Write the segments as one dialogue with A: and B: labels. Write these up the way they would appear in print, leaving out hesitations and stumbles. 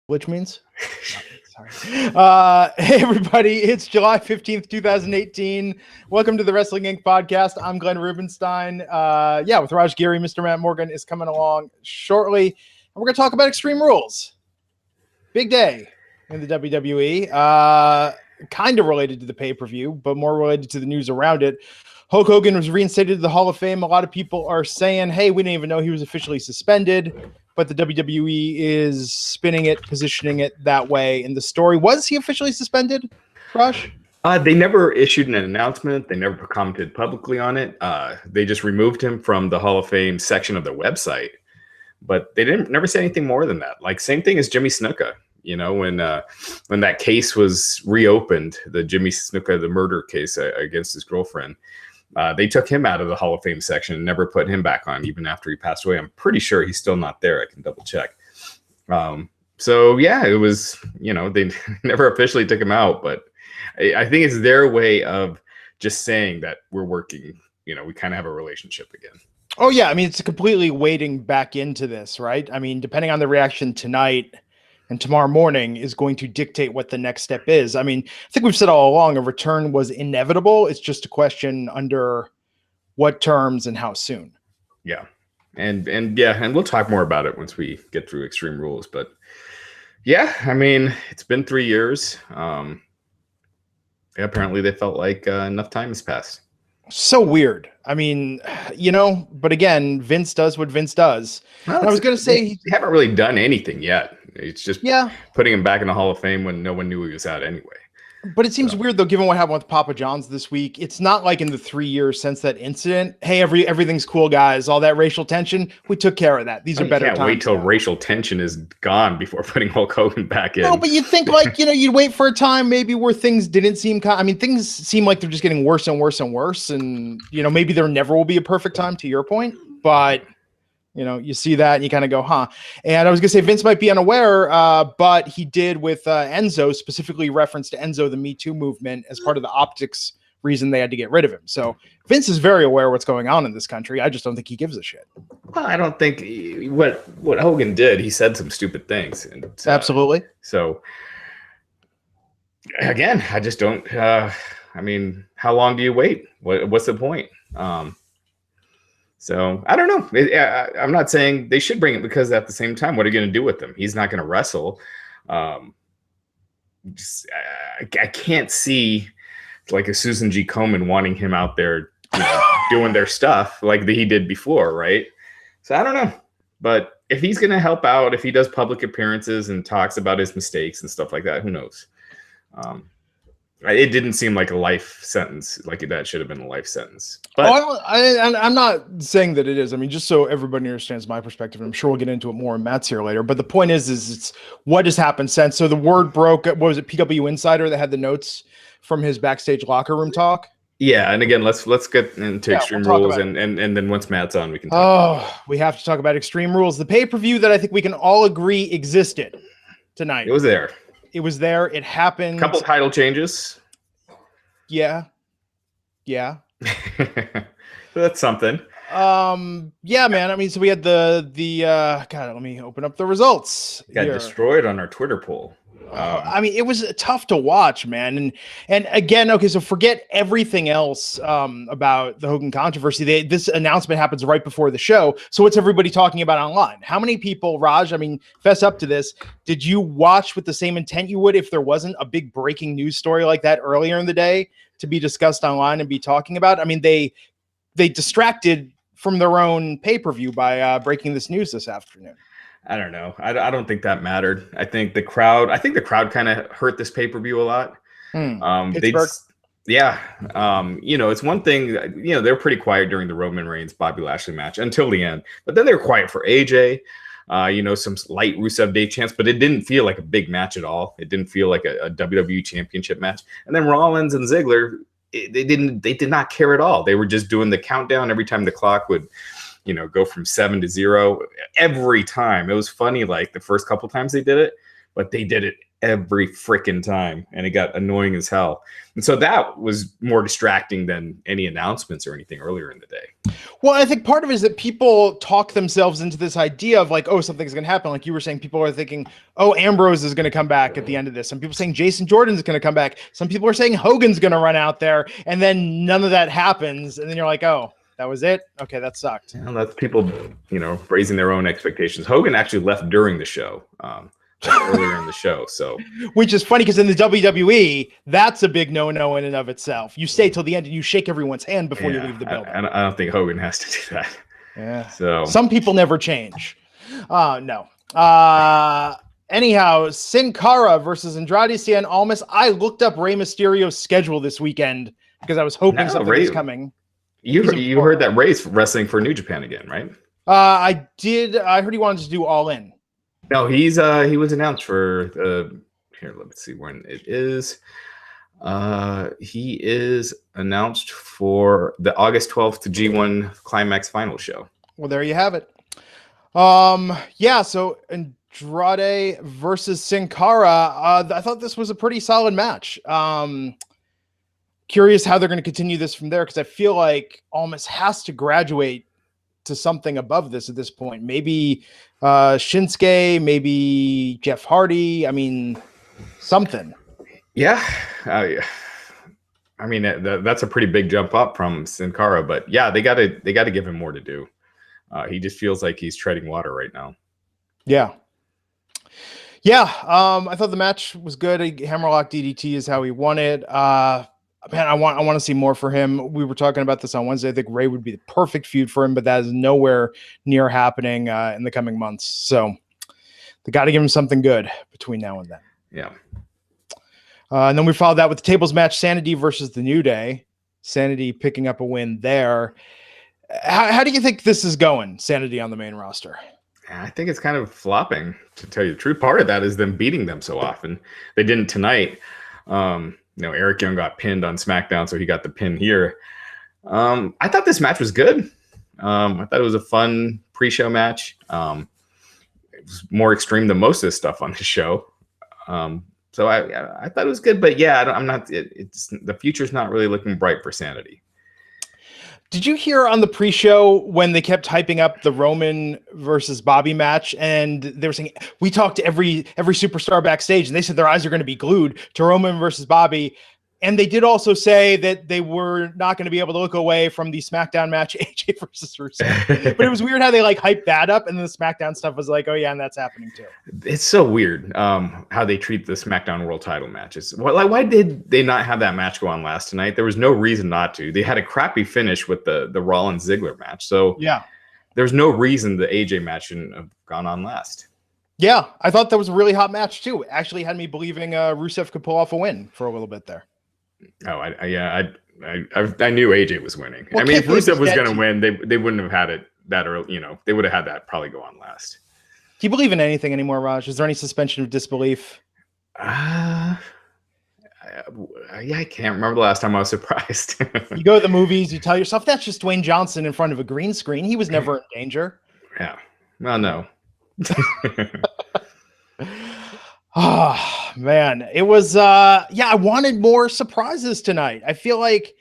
A: which means sorry. Hey everybody, it's July 15th, 2018. Welcome to the Wrestling Inc. podcast. I'm Glenn Rubenstein. With Raj Giri, Mr. Matt Morgan is coming along shortly. And we're going to talk about Extreme Rules. Big day in the WWE. Kind of related to the pay-per-view, but more related to the news around it. Hulk Hogan was reinstated to the Hall of Fame. A lot of people are saying, hey, we didn't even know he was officially suspended, but the WWE is spinning it, positioning it that way in the story. Was he officially suspended, Rush?
B: They never issued an announcement. They never commented publicly on it. They just removed him from the Hall of Fame section of their website, but they never say anything more than that. Like, same thing as Jimmy Snuka. You know, when that case was reopened, the Jimmy Snuka, the murder case against his girlfriend, they took him out of the Hall of Fame section and never put him back on, even after he passed away. I'm pretty sure he's still not there. I can double check. So yeah, it was, you know, they never officially took him out, but I think it's their way of just saying that we're working, you know, we kind of have a relationship again.
A: Oh yeah. I mean, it's completely wading back into this, right? I mean, depending on the reaction tonight and tomorrow morning is going to dictate what the next step is. I mean, I think we've said all along a return was inevitable. It's just a question under what terms and how soon.
B: Yeah. And we'll talk more about it once we get through Extreme Rules. But yeah, I mean, it's been 3 years. Apparently they felt like enough time has passed.
A: So weird. I mean, you know, but again, Vince does what Vince does.
B: Well, I was going to say, they haven't really done anything yet. It's just putting him back in the Hall of Fame when no one knew he was out anyway. But
A: it seems weird, though, given what happened with Papa John's this week. It's not like in the 3 years since that incident, hey, everything's cool, guys. All that racial tension, we took care of that. These are better times.
B: Can't wait till racial tension is gone before putting Hulk Hogan back in.
A: No, but you think, like, you know, you'd wait for a time maybe where things didn't seem I mean, things seem like they're just getting worse and worse and worse. And, you know, maybe there never will be a perfect time, to your point. But you know, you see that and you kind of go, huh? And I was going to say Vince might be unaware, but he did with Enzo, specifically referenced to Enzo, the Me Too movement, as part of the optics reason they had to get rid of him. So Vince is very aware of what's going on in this country. I just don't think he gives a shit.
B: Well, I don't think what Hogan did, he said some stupid things. And
A: absolutely.
B: So again, I just don't, I mean, how long do you wait? What's the point? So I don't know. I'm not saying they should bring it, because at the same time, what are you going to do with him? He's not going to wrestle. I can't see like a Susan G. Komen wanting him out there, you know, doing their stuff like he did before, right? So I don't know. But if he's going to help out, if he does public appearances and talks about his mistakes and stuff like that, who knows? It didn't seem like a life sentence, like that should have been a life sentence. But
A: I'm not saying that it is. I mean, just so everybody understands my perspective, I'm sure we'll get into it more in Matt's here later. But the point is it's what has happened since. So the word broke. What was it? PW Insider that had the notes from his backstage locker room talk.
B: Yeah, and again, let's get into Extreme Rules, and then once Matt's on, we can talk
A: we have to talk about Extreme Rules, the pay-per-view that I think we can all agree existed tonight.
B: It was there.
A: It was there. It happened.
B: A couple title changes.
A: Yeah.
B: So that's something.
A: Yeah, man. I mean, so we had the God, let me open up the results.
B: Got destroyed on our Twitter poll.
A: I mean, it was tough to watch, man. And again, okay, so forget everything else about the Hogan controversy. This announcement happens right before the show. So what's everybody talking about online? How many people, Raj, I mean, fess up to this, did you watch with the same intent you would if there wasn't a big breaking news story like that earlier in the day to be discussed online and be talking about? I mean, they distracted from their own pay-per-view by breaking this news this afternoon.
B: I don't know. I don't think that mattered. I think the crowd kind of hurt this pay-per-view a lot.
A: Pittsburgh.
B: You know, it's one thing, you know, they're pretty quiet during the Roman Reigns Bobby Lashley match until the end, but then they were quiet for AJ, you know, some light Rusev Day chants, but it didn't feel like a big match at all. It didn't feel like a WWE championship match. And then Rollins and Ziggler, they did not care at all. They were just doing the countdown every time the clock would, you know, go from 7 to 0 every time. It was funny, like the first couple times they did it, but they did it every freaking time, and it got annoying as hell. And so that was more distracting than any announcements or anything earlier in the day.
A: Well, I think part of it is that people talk themselves into this idea of like, oh, something's going to happen. Like you were saying, people are thinking, oh, Ambrose is going to come back at the end of this. Some people saying Jason Jordan's going to come back. Some people are saying Hogan's going to run out there, and then none of that happens. And then you're like, oh, that was it. Okay, that sucked.
B: Well, that's people, raising their own expectations. Hogan actually left during the show. Earlier in the show, so
A: which is funny because in the WWE, that's a big no-no in and of itself. You stay till the end and you shake everyone's hand before you leave the building.
B: I don't think Hogan has to do that.
A: Yeah.
B: So
A: some people never change. No. Anyhow, Sin Cara versus Andrade Cien Almas. I looked up Rey Mysterio's schedule this weekend because I was hoping something was coming.
B: You heard that Rey's wrestling for New Japan again, right?
A: I did. I heard he wanted to do All In.
B: No, he was announced for here. Let me see when it is. He is announced for the August 12th G1 Climax Final show.
A: Well, there you have it. Yeah. So Andrade versus Sin Cara. I thought this was a pretty solid match. Curious how they're going to continue this from there because I feel like Almas has to graduate to something above this at this point. Maybe Shinsuke, maybe Jeff Hardy. I mean, something.
B: Yeah. I mean, that's a pretty big jump up from Sin Cara, but yeah, they got to give him more to do. He just feels like he's treading water right now.
A: Yeah. Yeah. I thought the match was good. Hammerlock DDT is how he won it. Man, I want to see more for him. We were talking about this on Wednesday. I think Rey would be the perfect feud for him, but that is nowhere near happening in the coming months. So they got to give him something good between now and then.
B: Yeah.
A: And then we followed that with the tables match, Sanity versus the New Day. Sanity picking up a win there. How do you think this is going, Sanity on the main roster?
B: I think it's kind of flopping, to tell you the truth. Part of that is them beating them so often. They didn't tonight. Eric Young got pinned on SmackDown, so he got the pin here. I thought this match was good. I thought it was a fun pre-show match. It was more extreme than most of the stuff on the show. So I thought it was good, but yeah, I'm not. It's the future's not really looking bright for Sanity.
A: Did you hear on the pre-show when they kept hyping up the Roman versus Bobby match, and they were saying we talked to every superstar backstage, and they said their eyes are going to be glued to Roman versus Bobby, and they did also say that they were not going to be able to look away from the SmackDown match AJ versus Rusev. But it was weird how they like hyped that up, and then the SmackDown stuff was like, oh yeah, and that's happening too.
B: It's so weird how they treat the SmackDown World Title matches. Why did they not have that match go on last night? There was no reason not to. They had a crappy finish with the Rollins Ziggler match, so
A: yeah,
B: there's no reason the AJ match shouldn't have gone on last. Yeah,
A: I thought that was a really hot match too. It actually had me believing Rusev could pull off a win for a little bit there.
B: Oh, I knew AJ was winning. Well, I mean, if Rusev was going to win, they wouldn't have had it that early. They would have had that probably go on last.
A: Do you believe in anything anymore, Raj? Is there any suspension of disbelief?
B: Yeah, I can't remember the last time I was surprised.
A: You go to the movies, you tell yourself that's just Dwayne Johnson in front of a green screen. He was never in danger.
B: Yeah. Well, no.
A: Oh man, it was I wanted more surprises tonight. I feel like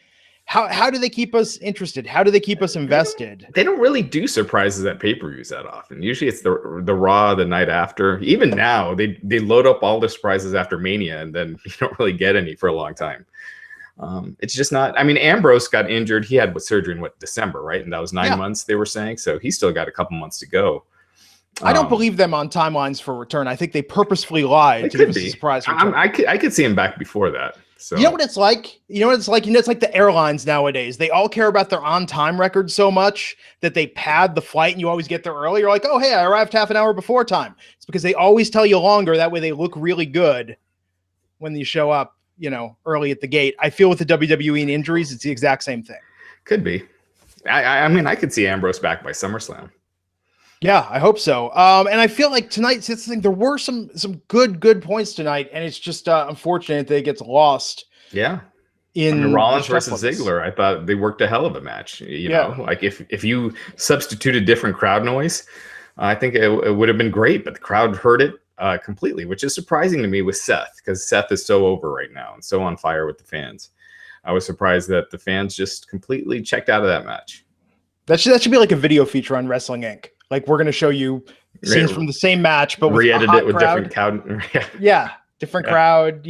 A: how do they keep us interested? How do they keep us invested?
B: They don't really do surprises at pay-per-views that often. Usually it's the Raw the night after. Even now, they load up all the surprises after Mania, and then you don't really get any for a long time. It's just not. I mean, Ambrose got injured. He had surgery in December, right? And that was 9 months, they were saying. So he's still got a couple months to go.
A: I don't believe them on timelines for return. I think they purposefully lied to give us a surprise return.
B: I could see him back before that. So
A: you know what it's like? It's like the airlines nowadays. They all care about their on-time record so much that they pad the flight and you always get there early. You're like, oh, hey, I arrived half an hour before time. It's because they always tell you longer. That way they look really good when you show up, early at the gate. I feel with the WWE and injuries, it's the exact same thing.
B: Could be. I mean, I could see Ambrose back by SummerSlam.
A: Yeah, I hope so. And I feel like tonight, that's the thing, there were some good points tonight, and it's just unfortunate that it gets lost.
B: Yeah. In Rollins versus Ziggler, I thought they worked a hell of a match. You know, like if you substituted different crowd noise, I think it would have been great, but the crowd heard it completely, which is surprising to me with Seth, because Seth is so over right now and so on fire with the fans. I was surprised that the fans just completely checked out of that match.
A: That should be like a video feature on Wrestling Inc. Like, we're going to show you scenes from the same match, but with
B: re-edit it with
A: crowd.
B: different crowd.
A: Yeah. Different crowd,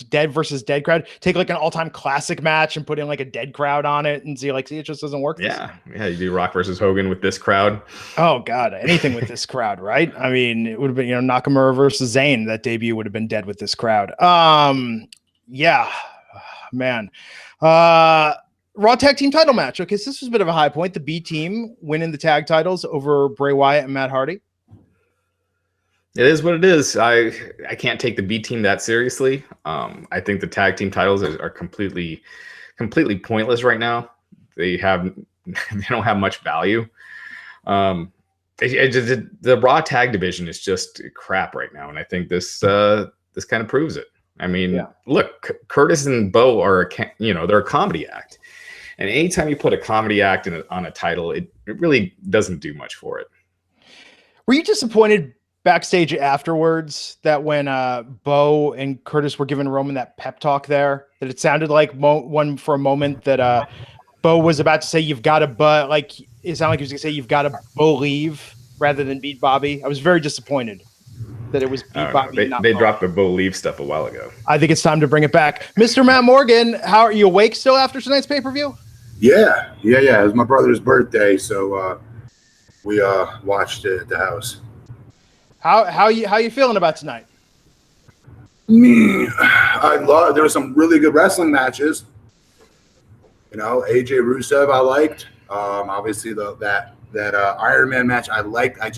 A: dead versus dead crowd. Take like an all-time classic match and put in like a dead crowd on it and see it just doesn't work.
B: Yeah. You do Rock versus Hogan with this crowd.
A: Oh God, anything with this crowd, right? I mean, it would have been, Nakamura versus Zayn. That debut would have been dead with this crowd. Yeah, man. Raw tag team title match. Okay, so this was a bit of a high point. The B team winning the tag titles over Bray Wyatt and Matt Hardy.
B: It is what it is. I can't take the B team that seriously. I think the tag team titles are completely pointless right now. They don't have much value. The Raw tag division is just crap right now, and I think this kind of proves it. I mean, Look, Curtis and Bo are they're a comedy act, and anytime you put a comedy act on a title, it really doesn't do much for it.
A: Were you disappointed backstage afterwards that when Bo and Curtis were giving Roman that pep talk there, that it sounded like for a moment that Bo was about to say, "You've got to," but like it sounded like he was going to say, "You've got to believe," rather than beat Bobby. I was very disappointed that it was beat Bobby.
B: They dropped the believe stuff a while ago.
A: I think it's time to bring it back. Mr. Matt Morgan, how are you awake still after tonight's pay-per-view?
C: Yeah. It was my brother's birthday, so we watched it at the house.
A: How you feeling about tonight?
C: There were some really good wrestling matches. AJ Rusev I liked. Obviously that Iron Man match I liked. I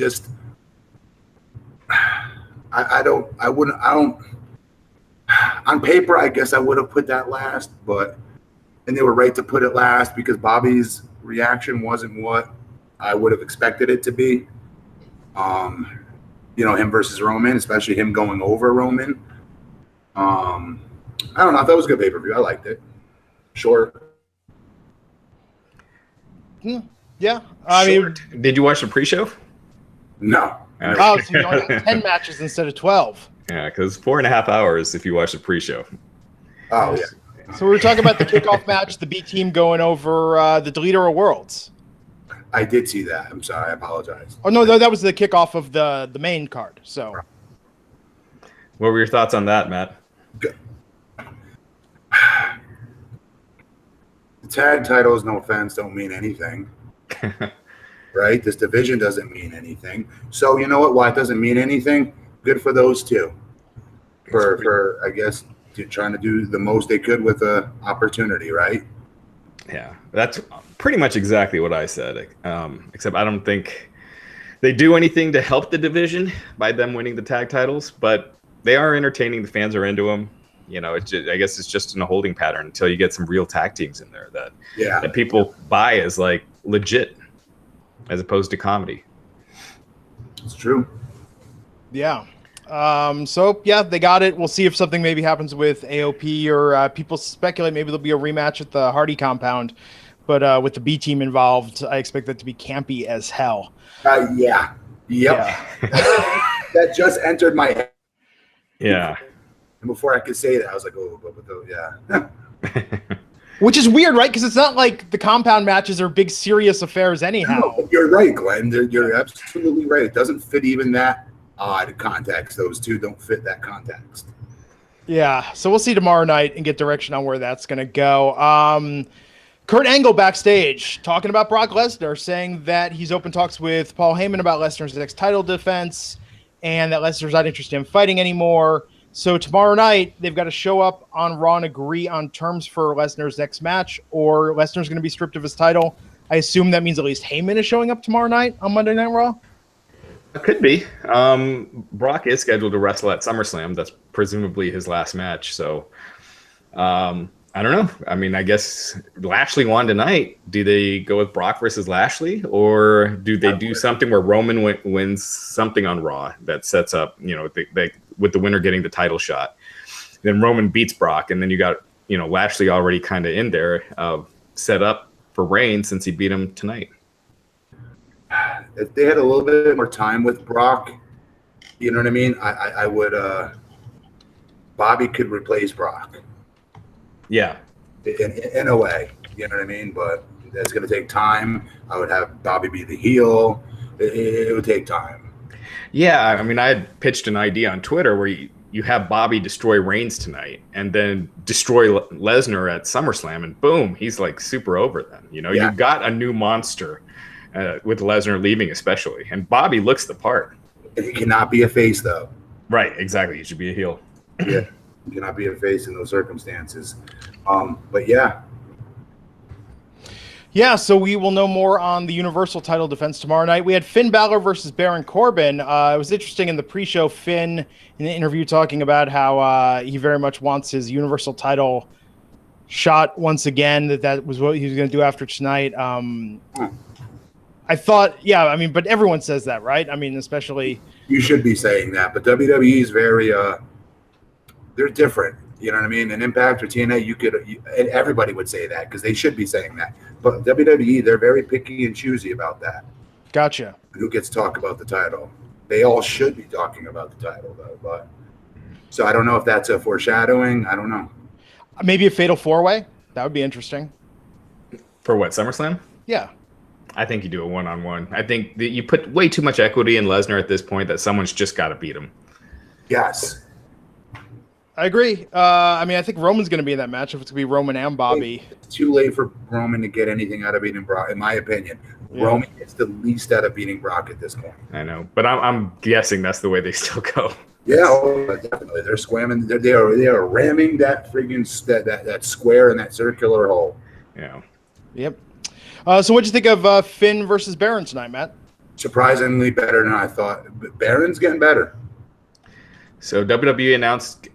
C: don't on paper I guess I would have put that last, and they were right to put it last because Bobby's reaction wasn't what I would have expected it to be. Him versus Roman, especially him going over Roman. I don't know. I thought it was a good pay-per-view. I liked it. Short.
A: Yeah. I mean,
B: did you watch the pre-show?
C: No.
A: Oh, so you only have 10 matches instead of 12.
B: Yeah, because 4.5 hours if you watch the pre-show.
C: Oh, yeah.
A: So we were talking about the kickoff match, the B team going over the Deleter of Worlds.
C: I did see that. I'm sorry. I apologize.
A: Oh, no, that was the kickoff of the main card. So,
B: what were your thoughts on that, Matt?
C: Good. The tag titles, no offense, don't mean anything. Right? This division doesn't mean anything. So, you know what? Why it doesn't mean anything? Good for those two. For I guess, trying to do the most they could with the opportunity, right?
B: Yeah, that's pretty much exactly what I said, except I don't think they do anything to help the division by them winning the tag titles, but they are entertaining. The fans are into them. I guess it's just in a holding pattern until you get some real tag teams in there that people buy as like legit as opposed to comedy.
C: It's true.
A: Yeah. They got it. We'll see if something maybe happens with AOP or people speculate maybe there'll be a rematch at the Hardy compound. But with the B team involved, I expect that to be campy as hell.
C: Yeah. Yep. Yeah. That just entered my head.
B: Yeah.
C: And before I could say that, I was like, yeah.
A: Which is weird, right? Because it's not like the compound matches are big, serious affairs anyhow.
C: No, you're right, Glenn. You're absolutely right. It doesn't fit even that odd context. Those two don't fit that context.
A: Yeah. So we'll see tomorrow night and get direction on where that's going to go. Kurt Angle backstage talking about Brock Lesnar, saying that he's open talks with Paul Heyman about Lesnar's next title defense and that Lesnar's not interested in fighting anymore. So tomorrow night, they've got to show up on Raw and agree on terms for Lesnar's next match, or Lesnar's going to be stripped of his title. I assume that means at least Heyman is showing up tomorrow night on Monday Night Raw?
B: It could be. Brock is scheduled to wrestle at SummerSlam. That's presumably his last match. So I don't know. I mean, I guess Lashley won tonight. Do they go with Brock versus Lashley, or do they do something where Roman wins something on Raw that sets up, with the winner getting the title shot? Then Roman beats Brock, and then you got, Lashley already kind of in there, set up for Reigns since he beat him tonight.
C: If they had a little bit more time with Brock, you know what I mean? I would. Bobby could replace Brock.
B: Yeah.
C: In a way, you know what I mean? But that's going to take time. I would have Bobby be the heel. It would take time.
B: Yeah, I mean, I had pitched an idea on Twitter where you have Bobby destroy Reigns tonight and then destroy Lesnar at SummerSlam, and boom, he's like super over then. You know, you've got a new monster with Lesnar leaving especially, and Bobby looks the part.
C: He cannot be a face, though.
B: Right, exactly. He should be a heel.
C: Yeah, he cannot be a face in those circumstances. But yeah.
A: Yeah, so we will know more on the Universal title defense tomorrow night. We had Finn Balor versus Baron Corbin. It was interesting in the pre-show, Finn in the interview talking about how he very much wants his Universal title shot once again, that was what he was going to do after tonight. I thought, yeah, I mean, but everyone says that, right? I mean, especially...
C: You should be saying that, but WWE is very... they're different. You know what I mean? In Impact or TNA, and everybody would say that because they should be saying that. But WWE, they're very picky and choosy about that.
A: Gotcha.
C: Who gets to talk about the title? They all should be talking about the title, though. But so I don't know if that's a foreshadowing. I don't know.
A: Maybe a fatal four-way. That would be interesting.
B: For what, SummerSlam?
A: Yeah.
B: I think you do a one-on-one. I think that you put way too much equity in Lesnar at this point that someone's just got to beat him.
C: Yes.
A: I agree. I mean, I think Roman's going to be in that match if it's going to be Roman and Bobby.
C: It's too late for Roman to get anything out of beating Brock, in my opinion. Yeah. Roman gets the least out of beating Brock at this point.
B: I know, but I'm guessing that's the way they still go.
C: Yeah, definitely. They're squamming. They are ramming that friggin' that square in that circular hole.
B: Yeah.
A: Yep. So what'd you think of Finn versus Baron tonight, Matt?
C: Surprisingly better than I thought. Baron's getting better.
B: So WWE announced.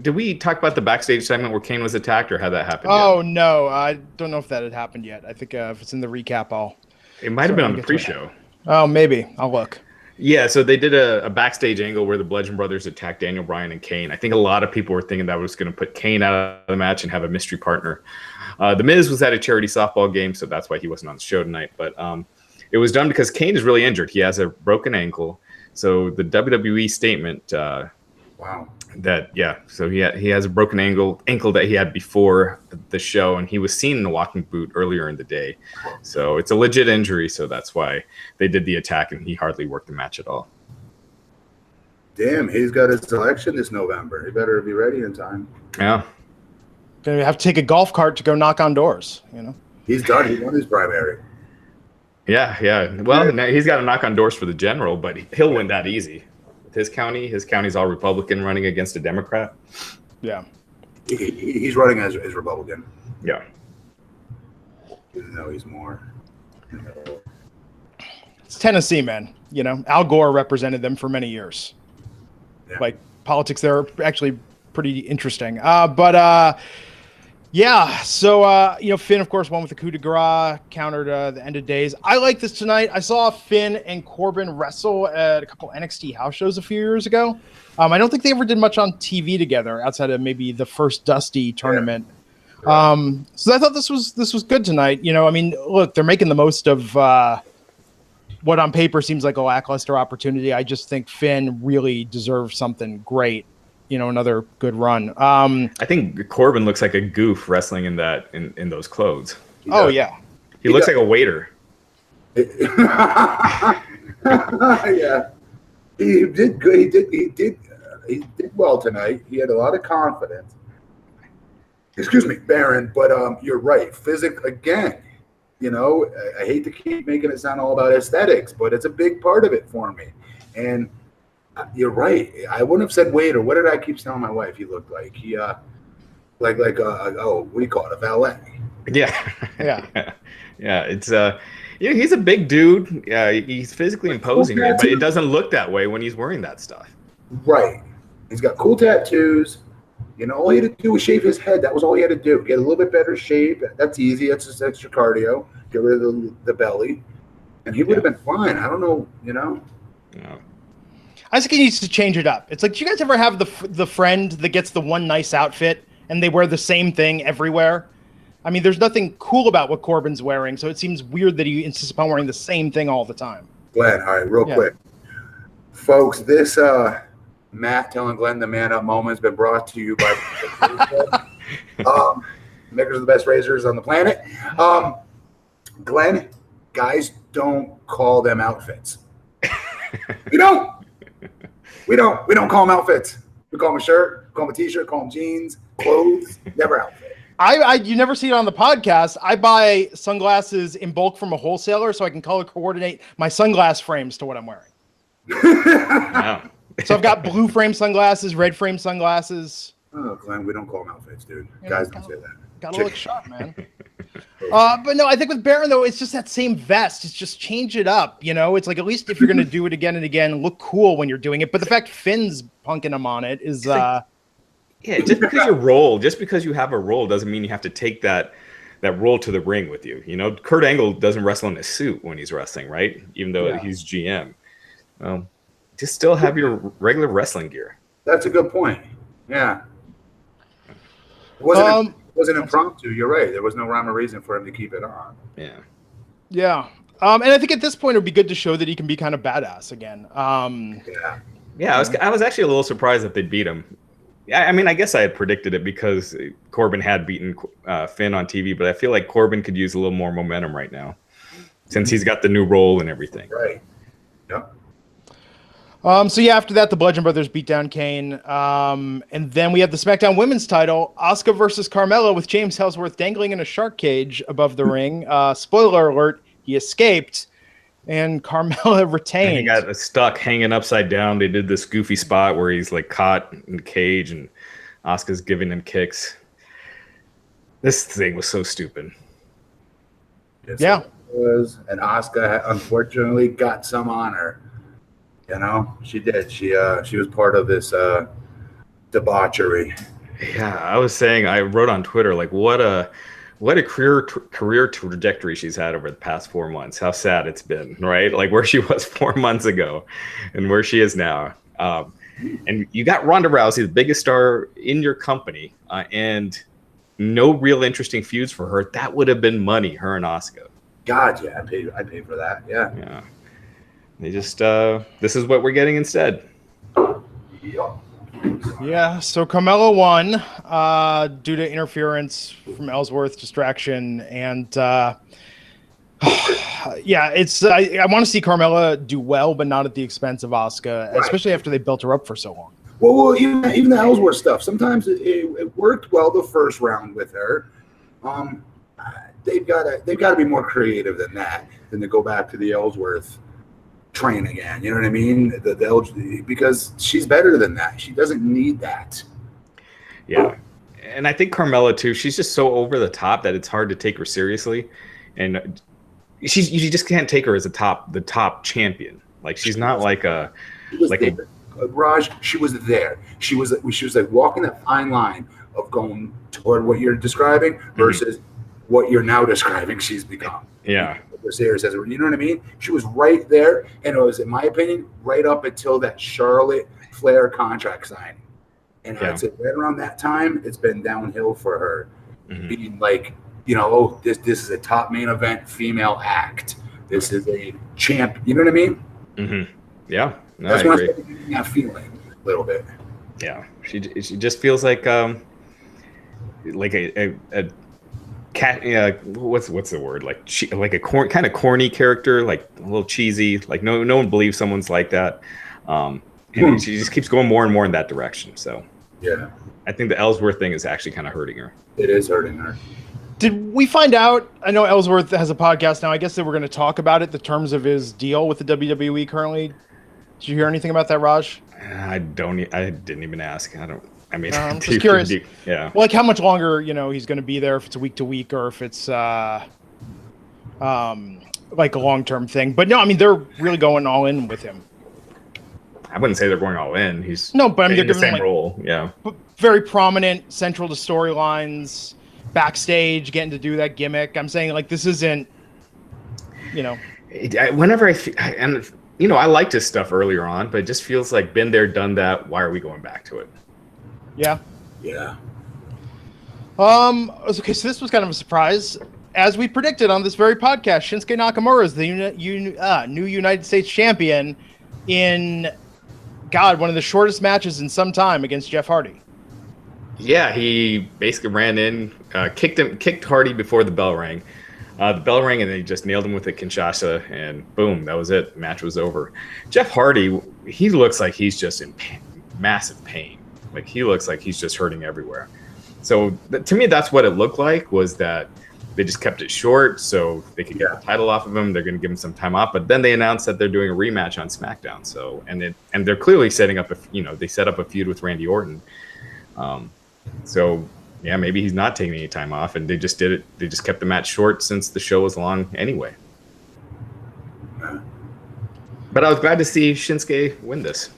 B: Did we talk about the backstage segment where Kane was attacked, or had that happened?
A: Oh yet? No, I don't know if that had happened yet. I think if it's in the recap,
B: It might have been on the pre-show.
A: Oh, maybe I'll look.
B: Yeah, so they did a backstage angle where the Bludgeon Brothers attacked Daniel Bryan and Kane. I think a lot of people were thinking that was going to put Kane out of the match and have a mystery partner. The Miz was at a charity softball game, so that's why he wasn't on the show tonight. But it was done because Kane is really injured. He has a broken ankle. So the WWE statement.
C: Wow.
B: So he has a broken ankle that he had before the show, and he was seen in a walking boot earlier in the day. So it's a legit injury, so that's why they did the attack, and he hardly worked the match at all.
C: Damn, he's got his selection this November. He better be ready in time.
B: Yeah.
A: Gonna have to take a golf cart to go knock on doors, you know?
C: He's done. He won his primary.
B: Yeah. Well, now he's got to knock on doors for the general, but he'll win that easy. His county's all Republican running against a Democrat.
A: Yeah.
C: He's running as Republican.
B: Yeah.
C: Even though he's more.
A: It's Tennessee, man. You know, Al Gore represented them for many years. Yeah. Like, politics there are actually pretty interesting. Yeah, so, Finn, of course, won with the coup de grace, countered the end of days. I like this tonight. I saw Finn and Corbin wrestle at a couple NXT house shows a few years ago. I don't think they ever did much on TV together outside of maybe the first Dusty tournament. Yeah. So I thought this was good tonight. You know, I mean, look, they're making the most of what on paper seems like a lackluster opportunity. I just think Finn really deserves something great. You know, another good run. I
B: think Corbin looks like a goof wrestling in those clothes.
A: Yeah.
B: He looks like a waiter.
C: Yeah. He did good. He did well tonight. He had a lot of confidence. Excuse me, Baron, but you're right. Physics again. You know, I hate to keep making it sound all about aesthetics, but it's a big part of it for me. And you're right. I wouldn't have said waiter. What did I keep telling my wife? He looked like he, what do you call it? A valet.
B: Yeah.
A: Yeah.
B: Yeah. It's he's a big dude. Yeah, he's physically imposing, cool, but it doesn't look that way when he's wearing that stuff.
C: Right. He's got cool tattoos. You know, all he had to do was shave his head. That was all he had to do. Get a little bit better shape. That's easy. That's just extra cardio. Get rid of the belly, and he would have been fine. I don't know. You know.
B: Yeah.
A: I think he needs to change it up. It's like, do you guys ever have the friend that gets the one nice outfit and they wear the same thing everywhere? I mean, there's nothing cool about what Corbin's wearing, so it seems weird that he insists upon wearing the same thing all the time.
C: Glenn, all right, real quick. Folks, this Matt telling Glenn the man up moment has been brought to you by makers of the best razors on the planet. Glenn, guys don't call them outfits. We don't call them outfits. We call them a shirt, call them a t-shirt, call them jeans, clothes, never outfit.
A: You never see it on the podcast. I buy sunglasses in bulk from a wholesaler so I can color coordinate my sunglass frames to what I'm wearing.
B: Wow.
A: So I've got blue frame sunglasses, red frame sunglasses.
C: Oh, Glenn, we don't call them outfits, dude. Guys don't say that.
A: Gotta look sharp, man. But no, I think with Baron, though, it's just that same vest. It's just change it up, you know? It's like, at least if you're going to do it again and again, look cool when you're doing it. But the fact Finn's punking him on it is... yeah,
B: just because you have a role doesn't mean you have to take that role to the ring with you. You know, Kurt Angle doesn't wrestle in a suit when he's wrestling, right? Even though he's GM. Just still have your regular wrestling gear.
C: That's a good point. Yeah. It wasn't impromptu. You're right. There was no rhyme or reason for him to keep it on.
B: Yeah.
A: Yeah. And I think at this point, it would be good to show that he can be kind of badass again.
B: Yeah, I was actually a little surprised that they beat him. I mean, I guess I had predicted it because Corbin had beaten Finn on TV, but I feel like Corbin could use a little more momentum right now since he's got the new role and everything.
C: Right. Yep.
A: So yeah, after that, the Bludgeon Brothers beat down Kane. And then we have the SmackDown Women's title, Asuka versus Carmella, with James Ellsworth dangling in a shark cage above the ring. Spoiler alert, he escaped, and Carmella retained.
B: And he got stuck hanging upside down. They did this goofy spot where he's like caught in the cage and Asuka's giving him kicks. This thing was so stupid.
A: Yeah.
C: It was, and Asuka unfortunately got some honor. You know, she did. She was part of this debauchery.
B: Yeah, I was saying, I wrote on Twitter, like, what a career trajectory she's had over the past 4 months. How sad it's been, right? Like where she was 4 months ago and where she is now. And you got Ronda Rousey, the biggest star in your company, and no real interesting feuds for her. That would have been money, her and Asuka.
C: God, yeah, I'd pay for that. Yeah.
B: Yeah. They just, this is what we're getting instead.
A: Yeah, so Carmella won due to interference from Ellsworth, distraction, and yeah, it's I want to see Carmella do well, but not at the expense of Asuka, especially after they built her up for so long.
C: Well, even the Ellsworth stuff. Sometimes it worked well the first round with her. They've got to be more creative than that, than to go back to the Ellsworth train again. You know what I mean? Because she's better than that. She doesn't need that.
B: Yeah. And I think Carmella too, she's just so over the top that it's hard to take her seriously. And you just can't take her as the top champion. Like she's not like a
C: Raj, she was there. She was like walking that fine line of going toward what you're describing versus what you're now describing she's become.
B: Yeah.
C: Says, you know what I mean? She was right there, and it was, in my opinion, right up until that Charlotte Flair contract signing. And I'd say right around that time, it's been downhill for her, being like, you know, oh, this is a top main event female act. This is a champ. You know what I mean?
B: Mm-hmm. Yeah, no,
C: that's
B: I
C: when
B: agree.
C: I started getting that feeling a little bit.
B: Yeah, she just feels like a cat, what's the word? Like a kind of corny character, like a little cheesy. Like no one believes someone's like that, and she just keeps going more and more in that direction. So
C: yeah,
B: I think the Ellsworth thing is actually kind of hurting her.
C: It is hurting her.
A: Did we find out? I know Ellsworth has a podcast now. I guess they were going to talk about it, the terms of his deal with the WWE currently. Did you hear anything about that, Raj?
B: I didn't even ask. I'm
A: just curious.
B: Yeah.
A: Well, like how much longer, he's going to be there, if it's week to week or if it's like a long-term thing. But no, I mean, they're really going all in with him.
B: I wouldn't say they're going all in. He's
A: no, but I mean, they're
B: the
A: giving
B: same
A: him,
B: role. Yeah.
A: Very prominent, central to storylines, backstage, getting to do that gimmick. I'm saying like this isn't,
B: Whenever I liked his stuff earlier on, but it just feels like been there, done that. Why are we going back to it?
A: Yeah.
C: Yeah.
A: Okay, so this was kind of a surprise. As we predicted on this very podcast, Shinsuke Nakamura is the new United States champion in God, one of the shortest matches in some time against Jeff Hardy.
B: Yeah, he basically ran in, kicked Hardy before the bell rang. The bell rang, and they just nailed him with a Kinshasa, and boom, that was it. The match was over. Jeff Hardy, he looks like he's just in massive pain. Like, he looks like he's just hurting everywhere. So to me, that's what it looked like, was that they just kept it short so they could get the title off of him. They're going to give him some time off, but then they announced that they're doing a rematch on SmackDown. So and they're clearly setting up they set up a feud with Randy Orton. So yeah, maybe he's not taking any time off, and they just did it. They just kept the match short since the show was long anyway. But I was glad to see Shinsuke win this.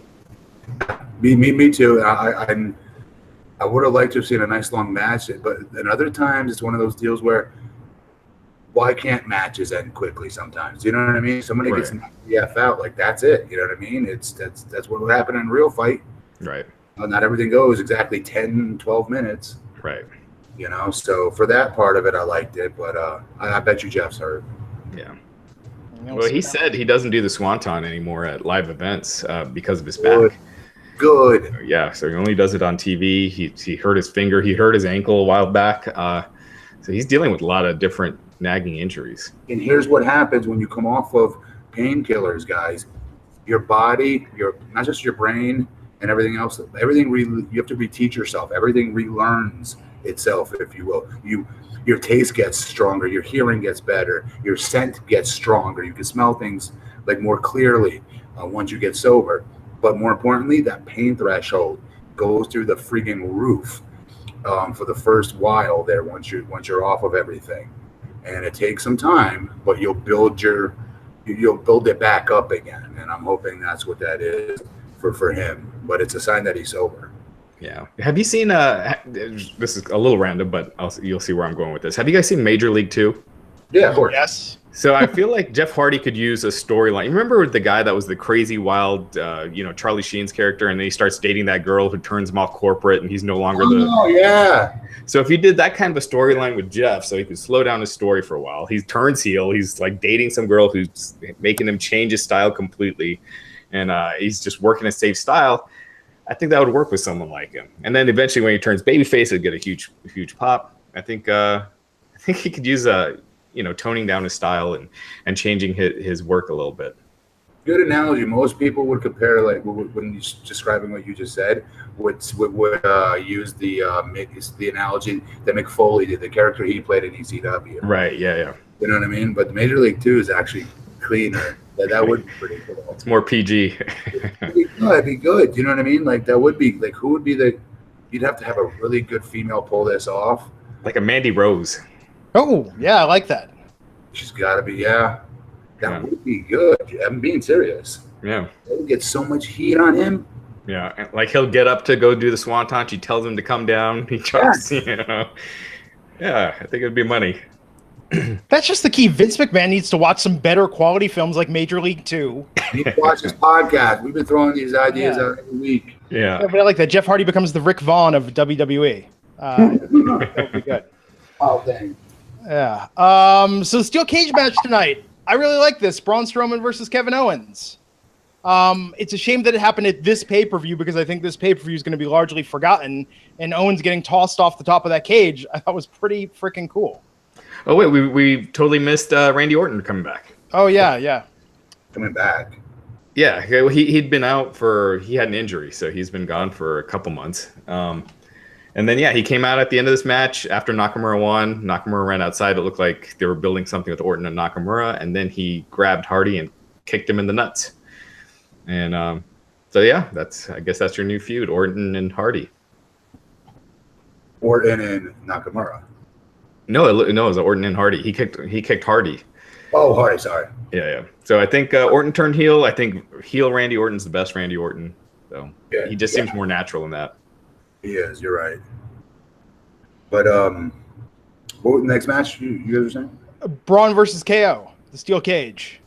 C: Me too. I would have liked to have seen a nice long match, but at other times it's one of those deals where why can't matches end quickly sometimes? You know what I mean? Somebody gets the F out, like that's it. You know what I mean? That's what would happen in a real fight.
B: Right.
C: Not everything goes exactly 10, 12 minutes.
B: Right.
C: You know, so for that part of it, I liked it, but I bet you Jeff's hurt.
B: Yeah. Well, he said he doesn't do the Swanton anymore at live events because of his back.
C: Good.
B: Yeah, so he only does it on TV. He hurt his finger. He hurt his ankle a while back. So he's dealing with a lot of different nagging injuries.
C: And here's what happens when you come off of painkillers, guys. Your body, not just your brain and everything else, you have to reteach yourself. Everything relearns itself, if you will. Your taste gets stronger. Your hearing gets better. Your scent gets stronger. You can smell things like more clearly once you get sober. But more importantly, that pain threshold goes through the freaking roof for the first while there once you're off of everything. And it takes some time, but you'll build it back up again. And I'm hoping that's what that is for him. But it's a sign that he's sober.
B: Yeah. Have you seen this is a little random, but you'll see where I'm going with this. Have you guys seen Major League 2?
C: Yeah, of course.
A: Yes.
B: So I feel like Jeff Hardy could use a storyline. Remember the guy that was the crazy, wild, Charlie Sheen's character, and then he starts dating that girl who turns him all corporate, and he's no longer the.
C: Oh yeah.
B: So if you did that kind of a storyline with Jeff, so he could slow down his story for a while, he turns heel. He's like dating some girl who's making him change his style completely, and he's just working a safe style. I think that would work with someone like him. And then eventually, when he turns babyface, it'd get a huge pop. I think he could use toning down his style and changing his work a little bit.
C: Good analogy. Most people would compare, like when you're describing what you just said, would use the analogy that Mick Foley did, the character he played in ECW.
B: Right. Yeah.
C: You know what I mean? But the Major League 2 is actually cleaner. That would be pretty cool.
B: It's more PG.
C: It'd be good. You know what I mean? Like that would be like who would be you'd have to have a really good female pull this off.
B: Like a Mandy Rose.
A: Oh, yeah, I like that.
C: She's got to be, That would be good. I'm being serious.
B: Yeah.
C: It would get so much heat on him.
B: Yeah, like he'll get up to go do the Swanton. She tells him to come down. He tries, Yeah, I think it'd be money.
A: That's just the key. Vince McMahon needs to watch some better quality films like Major League 2.
C: You need to watch this podcast. We've been throwing these ideas out every week.
B: Yeah.
A: But I like that. Jeff Hardy becomes the Rick Vaughn of WWE. That would be good.
C: Oh, dang.
A: Yeah. So the steel cage match tonight. I really like this. Braun Strowman versus Kevin Owens. It's a shame that it happened at this pay-per-view because I think this pay-per-view is going to be largely forgotten. And Owens getting tossed off the top of that cage, I thought was pretty freaking cool.
B: Oh, wait, we totally missed Randy Orton coming back.
A: Oh, yeah.
C: Coming back.
B: Yeah, he'd been out he had an injury, so he's been gone for a couple months. And then, he came out at the end of this match after Nakamura won. Nakamura ran outside. It looked like they were building something with Orton and Nakamura. And then he grabbed Hardy and kicked him in the nuts. And I guess that's your new feud, Orton and Hardy.
C: Orton and Nakamura.
B: No, it was Orton and Hardy. He kicked Hardy.
C: Oh, Hardy, sorry.
B: Yeah. So I think Orton turned heel. I think heel Randy Orton's the best Randy Orton. So he just seems more natural in that. He
C: is. You're right. But what was the next match you guys were saying?
A: Braun versus KO, the steel cage.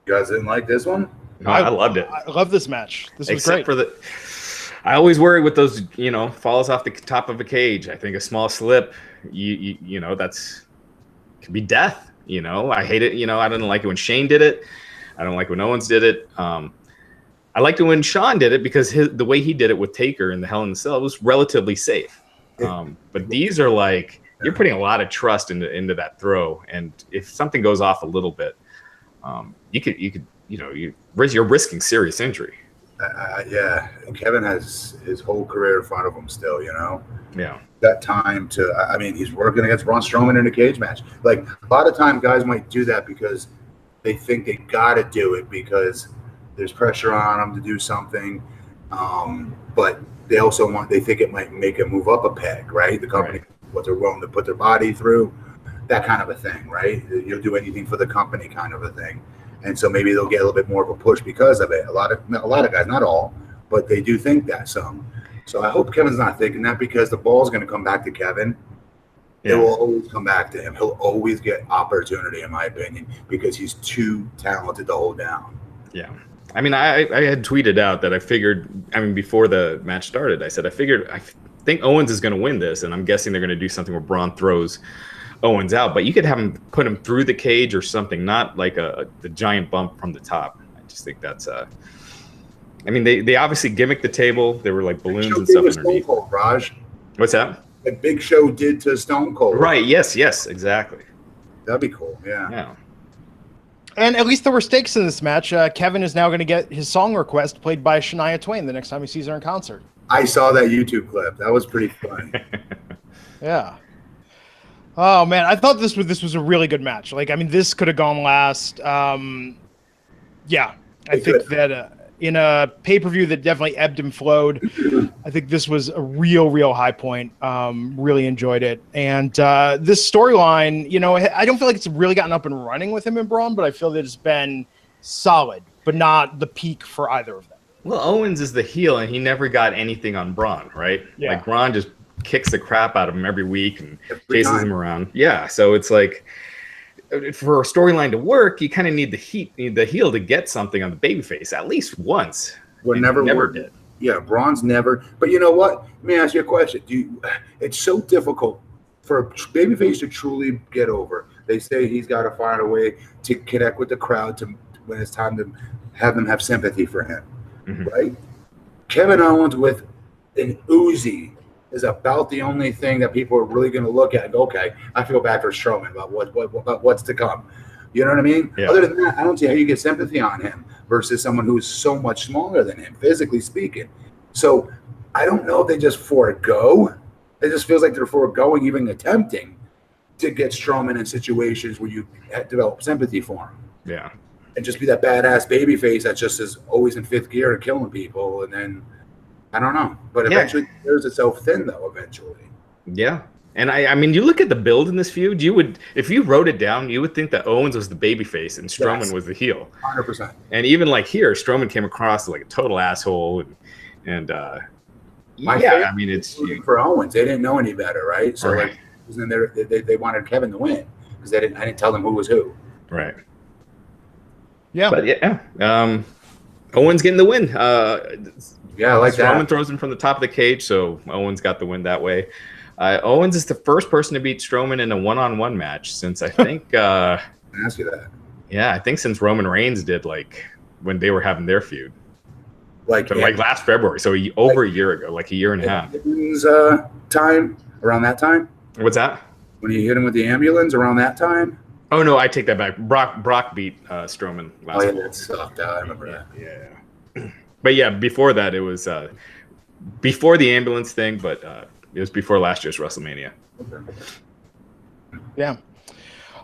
C: You guys didn't like this one?
B: No, I loved it.
A: I love this match. This was
B: Except
A: great.
B: I always worry with those, falls off the top of a cage. I think a small slip, that's could be death. I hate it. I didn't like it when Shane did it. I don't like when Owens did it. I liked it when Sean did it because the way he did it with Taker in the Hell in the Cell was relatively safe. But these are like you're putting a lot of trust into that throw, and if something goes off a little bit, you're risking serious injury.
C: Yeah, and Kevin has his whole career in front of him still.
B: Yeah.
C: That time to. I mean, he's working against Braun Strowman in a cage match. Like a lot of time, guys might do that because they think they got to do it because there's pressure on them to do something, but they also they think it might make them move up a peg, right? The company, what they're willing to put their body through, that kind of a thing, right? You'll do anything for the company, kind of a thing, and so maybe they'll get a little bit more of a push because of it. A lot of guys, not all, but they do think that some. So I hope Kevin's not thinking that because the ball's going to come back to Kevin. It will always come back to him. He'll always get opportunity, in my opinion, because he's too talented to hold down.
B: Yeah. I mean, I had tweeted out that I figured, before the match started, I said, I think Owens is going to win this, and I'm guessing they're going to do something where Braun throws Owens out, but you could have him put him through the cage or something, not like the giant bump from the top. I just think that's they obviously gimmicked the table. There were like balloons and stuff underneath.
C: Stone Cold, Raj.
B: What's that?
C: The Big Show did to Stone Cold.
B: Right. Yes, exactly.
C: That'd be cool. Yeah.
B: Yeah.
A: And at least there were stakes in this match. Kevin is now going to get his song request played by Shania Twain the next time he sees her in concert.
C: I saw that YouTube clip. That was pretty funny.
A: Yeah. Oh man, I thought this was a really good match. Like, I mean, this could have gone last. Yeah, I think that in a pay-per-view that definitely ebbed and flowed, I think this was a real high point. Really enjoyed it. And this storyline, I don't feel like it's really gotten up and running with him and Braun, but I feel that it's been solid, but not the peak for either of them.
B: Well, Owens is the heel, and he never got anything on Braun, right? Yeah. Like, Braun just kicks the crap out of him every week and chases him around. Yeah, so it's like, for a storyline to work, you kind of need the heel to get something on the babyface at least once.
C: Never did. Yeah, Braun's never. But you know what? Let me ask you a question. It's so difficult for a babyface to truly get over. They say he's got to find a way to connect with the crowd when it's time to have them have sympathy for him, right? Kevin Owens with an Uzi is about the only thing that people are really going to look at and go, okay, I feel bad for Strowman about what's to come. You know what I mean? Yeah. Other than that, I don't see how you get sympathy on him versus someone who is so much smaller than him, physically speaking. So I don't know if they just forego. It just feels like they're foregoing even attempting to get Strowman in situations where you develop sympathy for him.
B: Yeah.
C: And just be that badass babyface that just is always in fifth gear and killing people, and then I don't know, but eventually it wears itself thin, though. Eventually,
B: yeah. And I mean, you look at the build in this feud. If you wrote it down, you would think that Owens was the babyface and Strowman was the heel.
C: 100%.
B: And even like here, Strowman came across like a total asshole, and I mean, it's
C: for Owens. They didn't know any better, right? So like, they wanted Kevin to win because I didn't tell them who was who.
B: Right.
A: Yeah.
B: But Owens getting the win.
C: Yeah, I like that.
B: Strowman throws him from the top of the cage, so Owens got the win that way. Owens is the first person to beat Strowman in a one-on-one match since I think.
C: I ask you that.
B: Yeah, I think since Roman Reigns did, like when they were having their feud, like last February, so over a year ago, like a year and a half.
C: Time around that time.
B: What's that?
C: When you hit him with the ambulance around that time.
B: Oh no, I take that back. Brock beat Strowman last week.
C: That sucked. I remember that.
B: Yeah. But yeah, before that, it was before the ambulance thing, but it was before last year's WrestleMania.
C: Okay.
A: Yeah.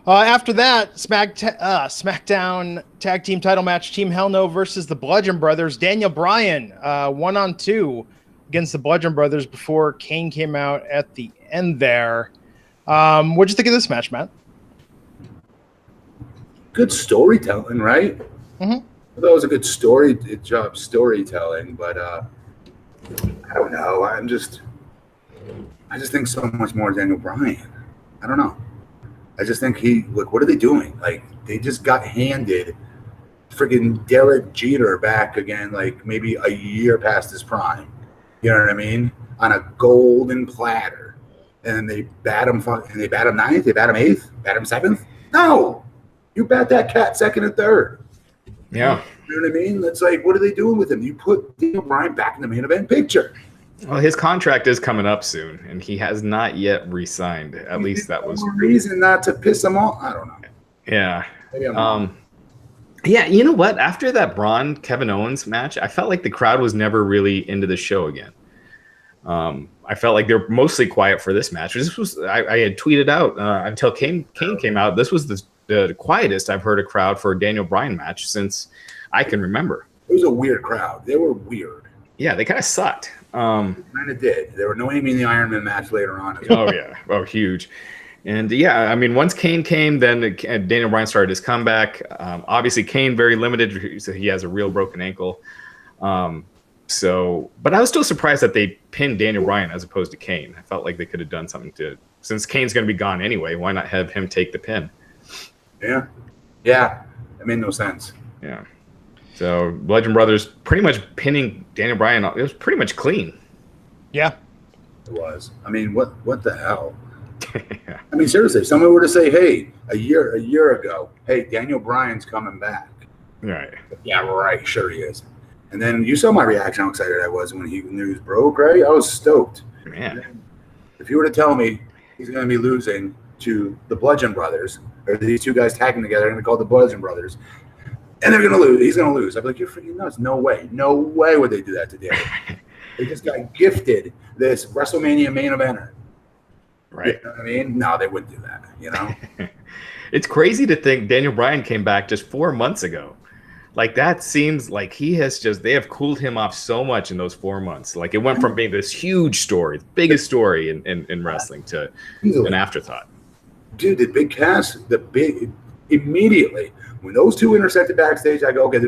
A: After that, SmackDown Tag Team Title match, Team Hell No versus the Bludgeon Brothers. Daniel Bryan 1-on-2 against the Bludgeon Brothers before Kane came out at the end there. What'd you think of this match, Matt?
C: Good storytelling, right?
A: Mm-hmm.
C: I thought it was a good storytelling, but I don't know. I just think so much more of Daniel Bryan. I don't know. I just think what are they doing? Like, they just got handed freaking Derek Jeter back again, like maybe a year past his prime. You know what I mean? On a golden platter. And they bat him ninth, they bat him eighth, bat him seventh. No! You bat that cat second and third.
B: Yeah.
C: You know what I mean? It's like, what are they doing with him? You put Daniel Bryan back in the main event picture.
B: Well, his contract is coming up soon, and he has not yet re-signed. At least that was
C: no reason not to piss him off. I don't know.
B: Yeah.
C: Maybe I'm wrong.
B: Yeah, you know what? After that Braun Kevin Owens match, I felt like the crowd was never really into the show again. I felt like they're mostly quiet for this match. This was I had tweeted out until Kane came out. This was the quietest I've heard a crowd for a Daniel Bryan match since I can remember.
C: It was a weird crowd. They were weird.
B: Yeah, they kind of sucked.
C: Kind of did. They were annoying me in the Iron Man match later on.
B: Oh yeah, huge. And yeah, I mean, once Kane came, then Daniel Bryan started his comeback. Obviously, Kane very limited, so he has a real broken ankle. But I was still surprised that they pinned Daniel Bryan as opposed to Kane. I felt like they could have done something since Kane's going to be gone anyway. Why not have him take the pin?
C: Yeah, it made no sense.
B: Yeah. So Bludgeon Brothers pretty much pinning Daniel Bryan. It was pretty much clean.
A: Yeah,
C: it was. I mean, what the hell?
B: Yeah.
C: I mean, seriously, if someone were to say, "Hey, a year ago, hey, Daniel Bryan's coming back."
B: Right.
C: Yeah, right. Sure he is. And then you saw my reaction, how excited I was when he news broke, right? I was stoked.
B: Man.
C: If you were to tell me he's going to be losing to the Bludgeon Brothers, or these two guys tagging together, and they call the Bludgeon Brothers, and they're going to lose, he's going to lose. I'd be like, you're freaking nuts. No way would they do that to Daniel. They just got gifted this WrestleMania main eventer.
B: Right.
C: You know what I mean? No, they wouldn't do that, you know?
B: It's crazy to think Daniel Bryan came back just 4 months ago. Like, that seems like they have cooled him off so much in those 4 months. Like, it went from being this huge story, the biggest story in wrestling, to an afterthought.
C: Dude, the big cast, immediately, when those two intersected backstage, I go, okay,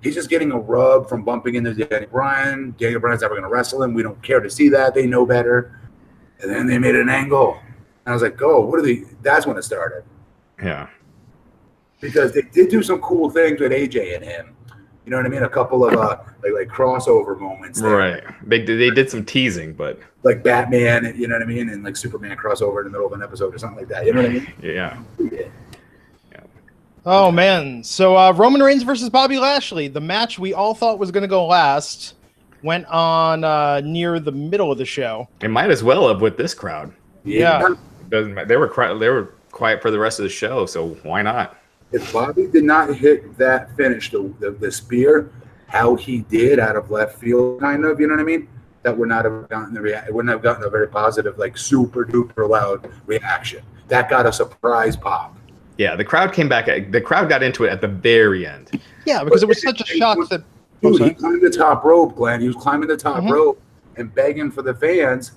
C: he's just getting a rub from bumping into Daniel Bryan. Daniel Bryan's never going to wrestle him. We don't care to see that. They know better. And then they made an angle. And I was like, that's when it started.
B: Yeah.
C: Because they did do some cool things with AJ and him. You know what I mean? A couple of like crossover moments there.
B: Right. They did some teasing, but
C: like Batman, you know what I mean? And like Superman crossover in the middle of an episode or something like that. You know what I mean?
B: Yeah.
A: Oh man. So Roman Reigns versus Bobby Lashley, the match we all thought was going to go last, went on near the middle of the show.
B: It might as well have with this crowd.
A: Yeah.
B: It doesn't matter. They were quiet for the rest of the show, so why not?
C: If Bobby did not hit that finish, the spear, how he did out of left field, kind of, you know what I mean? That would not have gotten it wouldn't have gotten a very positive, like super duper loud reaction. That got a surprise pop.
B: Yeah, the crowd came back. The crowd got into it at the very end.
A: Yeah, because it was such a shock that.
C: Dude, he climbed the top rope, Glenn. He was climbing the top rope and begging for the fans.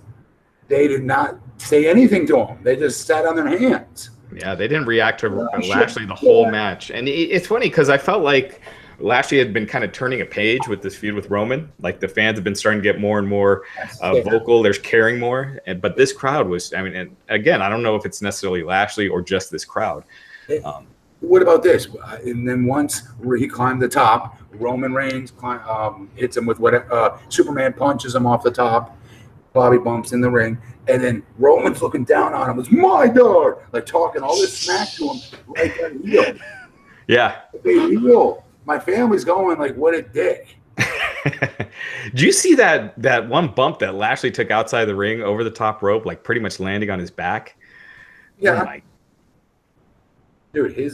C: They did not say anything to him. They just sat on their hands.
B: Yeah, they didn't react to Lashley the whole match. And it's funny because I felt like Lashley had been kind of turning a page with this feud with Roman. Like, the fans have been starting to get more and more vocal. They're caring more. But this crowd was, I mean, and again, I don't know if it's necessarily Lashley or just this crowd.
C: What about this? And then once he climbed the top, Roman Reigns hits him with Superman punches him off the top. Bobby bumps in the ring, and then Roman's looking down on him. It's my dog, like talking all this smack to him, like that heel.
B: Yeah.
C: Big heel. My family's going like, what a dick.
B: Do you see that one bump that Lashley took outside the ring over the top rope, like pretty much landing on his back?
C: Yeah.
B: Oh my.
C: Dude, his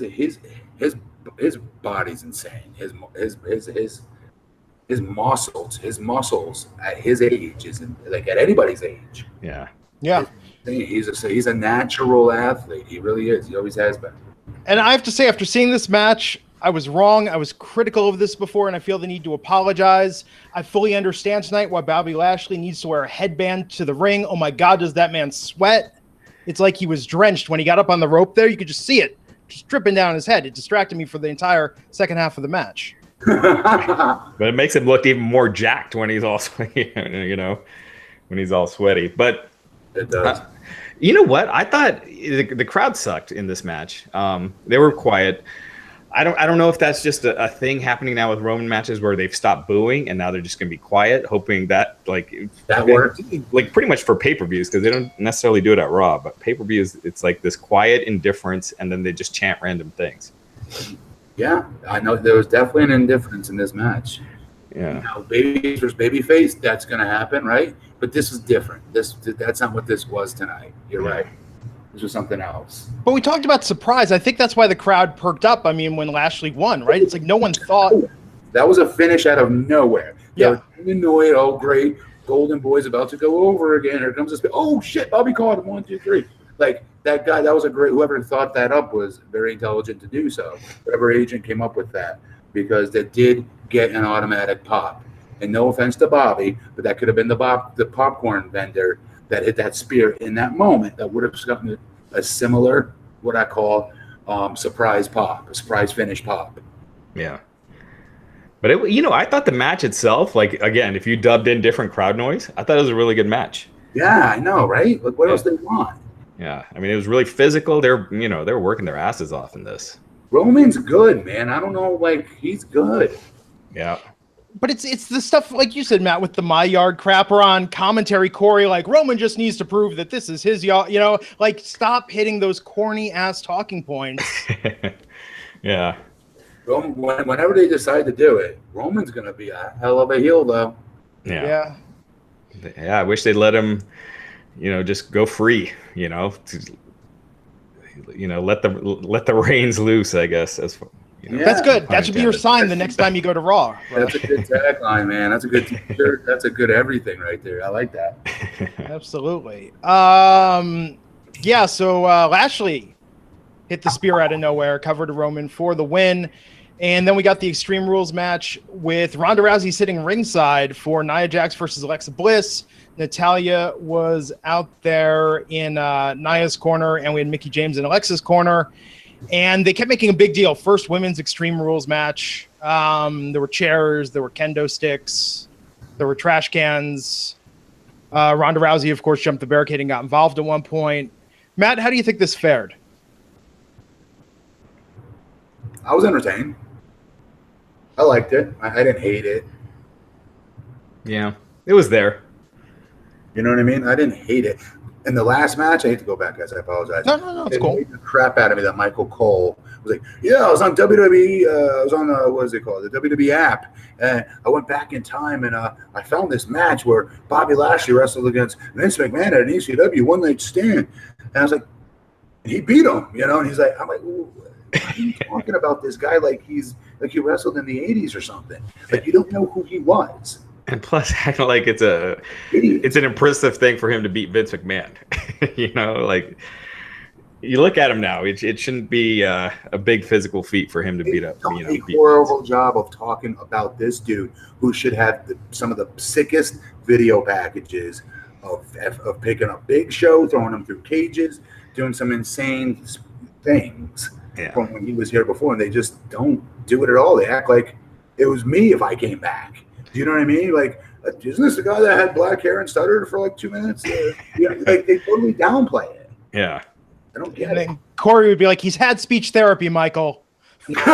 C: body's insane. His muscles at his age isn't like at anybody's age.
B: Yeah.
C: He's a natural athlete. He really is. He always has been.
A: And I have to say, after seeing this match, I was wrong. I was critical of this before, and I feel the need to apologize. I fully understand tonight why Bobby Lashley needs to wear a headband to the ring. Oh my God, does that man sweat? It's like he was drenched when he got up on the rope there. You could just see it just dripping down his head. It distracted me for the entire second half of the match.
B: But it makes him look even more jacked when he's all sweaty, when he's all sweaty. But
C: it does.
B: You know what? I thought the crowd sucked in this match. They were quiet. I don't know if that's just a thing happening now with Roman matches where they've stopped booing and now they're just going to be quiet, hoping that
C: that works.
B: Like pretty much for pay-per-views, because they don't necessarily do it at Raw, but pay-per-views, it's like this quiet indifference, and then they just chant random things.
C: Yeah, I know there was definitely an indifference in this match.
B: Yeah.
C: You know, baby versus babyface, that's going to happen, right? But this is different. That's not what this was tonight. You're right. This was something else.
A: But we talked about surprise. I think that's why the crowd perked up. I mean, when Lashley won, right? It's like no one thought
C: that was a finish out of nowhere.
A: Yeah.
C: Annoyed. Oh, great. Golden Boy's about to go over again. Here comes this. Oh, shit. Bobby caught him. 1, 2, 3. Like, that guy, that was a great, whoever thought that up was very intelligent to do so. Whatever agent came up with that, because that did get an automatic pop. And no offense to Bobby, but that could have been the popcorn vendor that hit that spear in that moment that would have gotten a similar, what I call, surprise pop, a surprise finish pop.
B: Yeah. But, I thought the match itself, like, again, if you dubbed in different crowd noise, I thought it was a really good match.
C: Yeah, I know, right? Like, what else they want?
B: Yeah, I mean, it was really physical. They were working their asses off in this.
C: Roman's good, man. I don't know, like, he's good.
B: Yeah.
A: But it's the stuff, like you said, Matt, with the My Yard crap or on commentary, Corey, like, Roman just needs to prove that this is his yard. Like, stop hitting those corny-ass talking points.
B: Yeah.
C: Whenever they decide to do it, Roman's going to be a hell of a heel, though.
B: Yeah. Yeah, I wish they'd let him, just go free, let the reins loose, I guess.
A: That's good. That should be your sign the next time you go to Raw.
C: That's a good tagline, man. That's a good t-shirt. That's a good everything right there. I like that.
A: Absolutely. Yeah, so Lashley hit the spear out of nowhere, covered Roman for the win. And then we got the Extreme Rules match with Ronda Rousey sitting ringside for Nia Jax versus Alexa Bliss. Natalya was out there in Nia's corner, and we had Mickie James in Alexa's corner. And they kept making a big deal. First women's Extreme Rules match. There were chairs, there were kendo sticks, there were trash cans. Ronda Rousey, of course, jumped the barricade and got involved at one point. Matt, how do you think this fared?
C: I was entertained. I liked it. I didn't hate it.
B: Yeah, it was there.
C: You know what I mean? I didn't hate it. In the last match, I hate to go back, guys. I apologize.
A: No, it's cool.
C: It the crap out of me that Michael Cole was like, yeah, I was on WWE. I was on, what is it called? The WWE app. And I went back in time, and I found this match where Bobby Lashley wrestled against Vince McMahon at an ECW one-night stand. And I was like, he beat him, and he's like, I'm like, why are you talking about this guy like he wrestled in the 80s or something? Like, you don't know who he was.
B: And plus, acting like it's an impressive thing for him to beat Vince McMahon. Like, you look at him now, it shouldn't be a big physical feat for him to beat up.
C: A horrible job of talking about this dude who should have some of the sickest video packages of picking up Big Show, throwing him through cages, doing some insane things from when he was here before, and they just don't do it at all. They act like it was me if I came back. Do you know what I mean? Like, isn't this the guy that had black hair and stuttered for like 2 minutes? Like, they totally downplay it.
B: Yeah.
C: I don't get it.
A: Corey would be like, he's had speech therapy, Michael.
C: Sorry,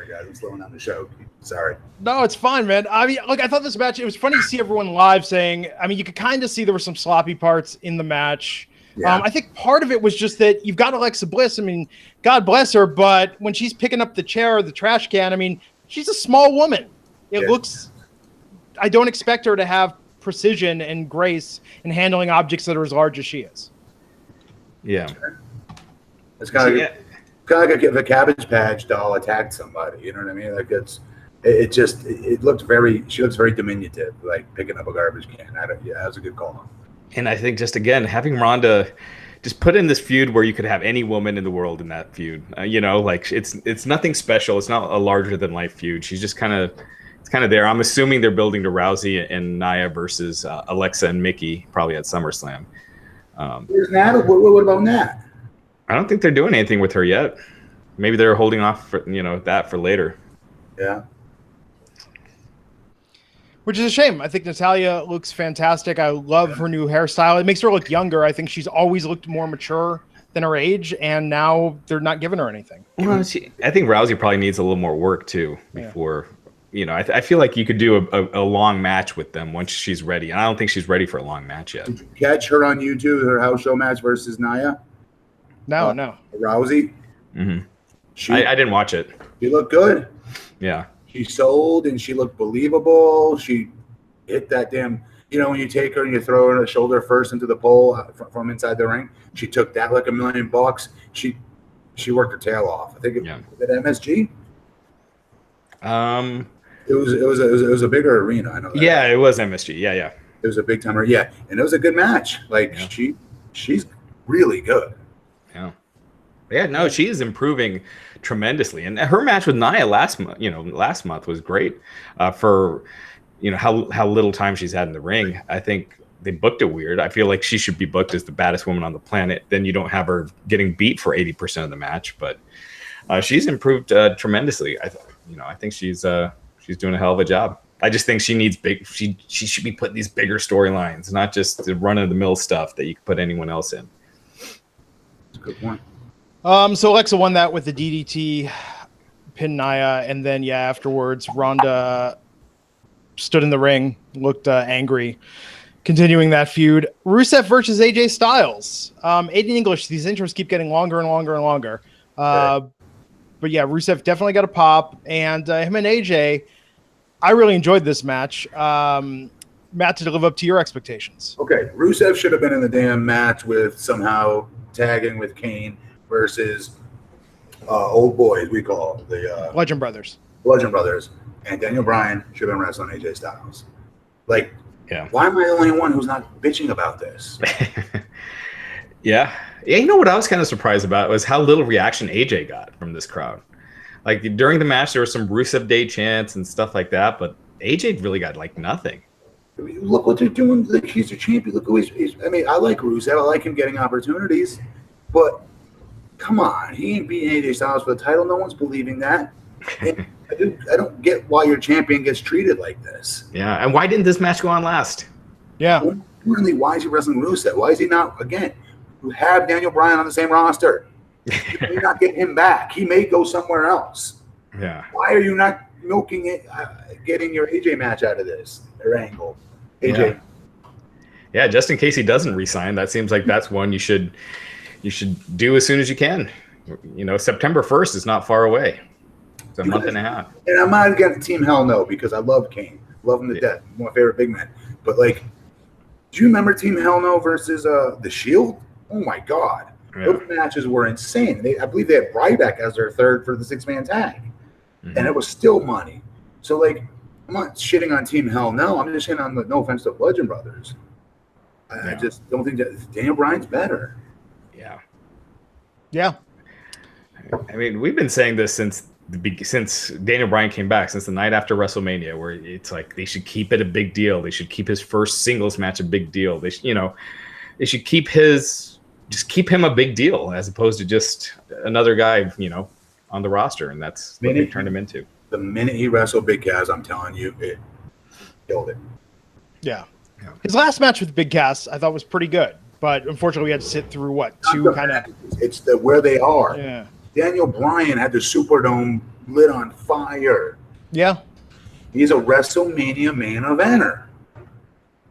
C: guys. I'm slowing down the show. Sorry.
A: No, it's fine, man. I mean, look, I thought this match, it was funny to see everyone live saying, I mean, you could kind of see there were some sloppy parts in the match. Yeah. I think part of it was just that you've got Alexa Bliss. I mean, God bless her, but when she's picking up the chair or the trash can, I mean, she's a small woman. It looks, I don't expect her to have precision and grace in handling objects that are as large as she is.
B: Yeah.
C: It's kind of like if a Cabbage Patch doll attacked somebody. You know what I mean? Like, it looked she looks very diminutive, like picking up a garbage can. That was a good call.
B: And I think just, again, having Ronda just put in this feud where you could have any woman in the world in that feud, like it's nothing special. It's not a larger than life feud. She's just kind of there. I'm assuming they're building to Rousey and Nia versus Alexa and Mickie probably at SummerSlam.
C: Where's Nat? What about Nat?
B: I don't think they're doing anything with her yet. Maybe they're holding off for, that for later.
C: Yeah.
A: Which is a shame. I think Natalya looks fantastic. I love her new hairstyle. It makes her look younger. I think she's always looked more mature than her age, and now they're not giving her anything.
B: Well, I think Rousey probably needs a little more work too before I feel like you could do a long match with them once she's ready. And I don't think she's ready for a long match yet.
C: Did you catch her on YouTube, her house show match versus Nia?
A: No.
C: Rousey?
B: Mm-hmm. I didn't watch it.
C: She looked good.
B: Yeah.
C: She sold and she looked believable. She hit that damn, when you take her and you throw her shoulder first into the pole from inside the ring, she took that like $1 million. She worked her tail off. I think it was at MSG. It was a bigger arena. I know that.
B: Yeah, it was MSG. Yeah.
C: It was a big timer. Yeah, and it was a good match. Like she's really good.
B: Yeah. Yeah, no, she is improving tremendously, and her match with Nia last month was great. For how little time she's had in the ring. I think they booked it weird. I feel like she should be booked as the baddest woman on the planet. Then you don't have her getting beat for 80% of the match, but she's improved tremendously. I think she's doing a hell of a job. I just think she needs she should be put in these bigger storylines, not just the run of the mill stuff that you could put anyone else in.
C: That's a good point.
A: So Alexa won that with the DDT, pin Nia, and then afterwards Ronda stood in the ring, looked angry, continuing that feud. Rusev versus AJ Styles. Aiden English, these intros keep getting longer and longer and longer. But yeah, Rusev definitely got a pop, and him and AJ, I really enjoyed this match. Matt, did it live up to your expectations?
C: Okay, Rusev should have been in the damn match with somehow tagging with Kane versus old boys, we call the
A: Legend Brothers.
C: Legend Brothers. And Daniel Bryan should have been wrestling AJ Styles. Like,
B: yeah.
C: Why am I the only one who's not bitching about this?
B: Yeah, you know what I was kind of surprised about was how little reaction AJ got from this crowd. Like during the match, there was some Rusev Day chants and stuff like that, but AJ really got like nothing.
C: I mean, look what they're doing. Like, he's a champion. Look who he's. I mean, I like Rusev. I like him getting opportunities, but come on, he ain't beating AJ Styles for the title. No one's believing that. And I don't get why your champion gets treated like this.
B: Yeah, and why didn't this match go on last?
A: Yeah.
C: More importantly, why is he wrestling Rusev? Why is he not, again, you have Daniel Bryan on the same roster. You may not get him back. He may go somewhere else.
B: Yeah.
C: Why are you not milking it, getting your AJ match out of this, or angle? AJ.
B: Yeah, just in case he doesn't resign, that seems like that's one you should do as soon as you can. September 1st is not far away. It's a month and a half.
C: And I'm not against Team Hell No, because I love Kane. Love him to death. One of my favorite big men. But, like, do you remember Team Hell No versus The Shield? Oh, my God. Yeah. Those matches were insane. I believe they had Ryback as their third for the six-man tag. Mm-hmm. And it was still money. So, like, I'm not shitting on Team Hell No. I'm just shitting on no offense to Legend Brothers. I just don't think that Daniel Bryan's better.
B: Yeah.
A: Yeah.
B: I mean, we've been saying this since Daniel Bryan came back, since the night after WrestleMania, where it's like they should keep it a big deal. They should keep his first singles match a big deal. They should keep him a big deal as opposed to just another guy, on the roster, and that's what they turned him into.
C: The minute he wrestled Big Cass, I'm telling you, it killed it.
A: Yeah. His last match with Big Cass, I thought was pretty good, but unfortunately, we had to sit through two kind of.
C: It's where they are.
A: Yeah.
C: Daniel Bryan had the Superdome lit on fire.
A: Yeah.
C: He's a WrestleMania main eventer.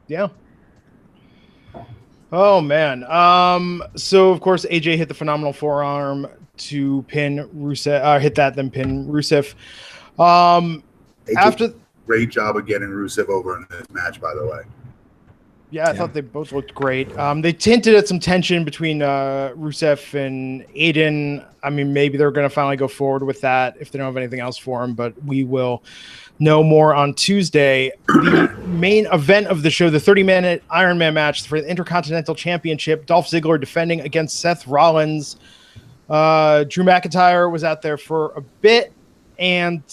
A: Yeah. Oh man. So of course AJ hit the phenomenal forearm to pin Rusev. Hit that, then pin Rusev. After
C: great job of getting Rusev over in this match, by the way.
A: Yeah, I thought they both looked great. They hinted at some tension between Rusev and Aiden. I mean, maybe they're going to finally go forward with that if they don't have anything else for him, but we will know more on Tuesday. The main event of the show, the 30-minute Iron Man match for the Intercontinental Championship, Dolph Ziggler defending against Seth Rollins. Drew McIntyre was out there for a bit, and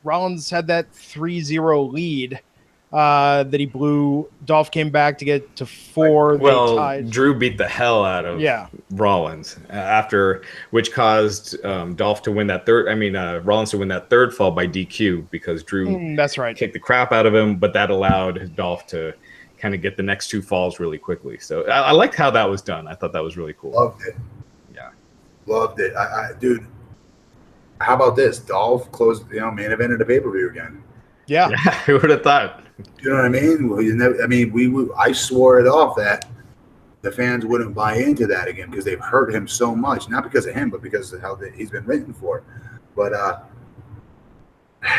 A: Rollins had that 3-0 lead. That he blew. Dolph came back to get to 4.
B: Well, Drew beat the hell out of Rollins which caused Dolph to win that Rollins to win that third fall by DQ because Drew
A: that's right.
B: kicked the crap out of him, but that allowed Dolph to kind of get the next 2 falls really quickly. So I liked how that was done. I thought that was really cool.
C: Loved it.
B: Yeah.
C: Loved it. Dude, How about this? Dolph closed, main event of the pay-per-view again.
A: Yeah.
B: Who would have thought?
C: You know what I mean? I swore it off that the fans wouldn't buy into that again because they've hurt him so much, not because of him, but because of how he's been written for. But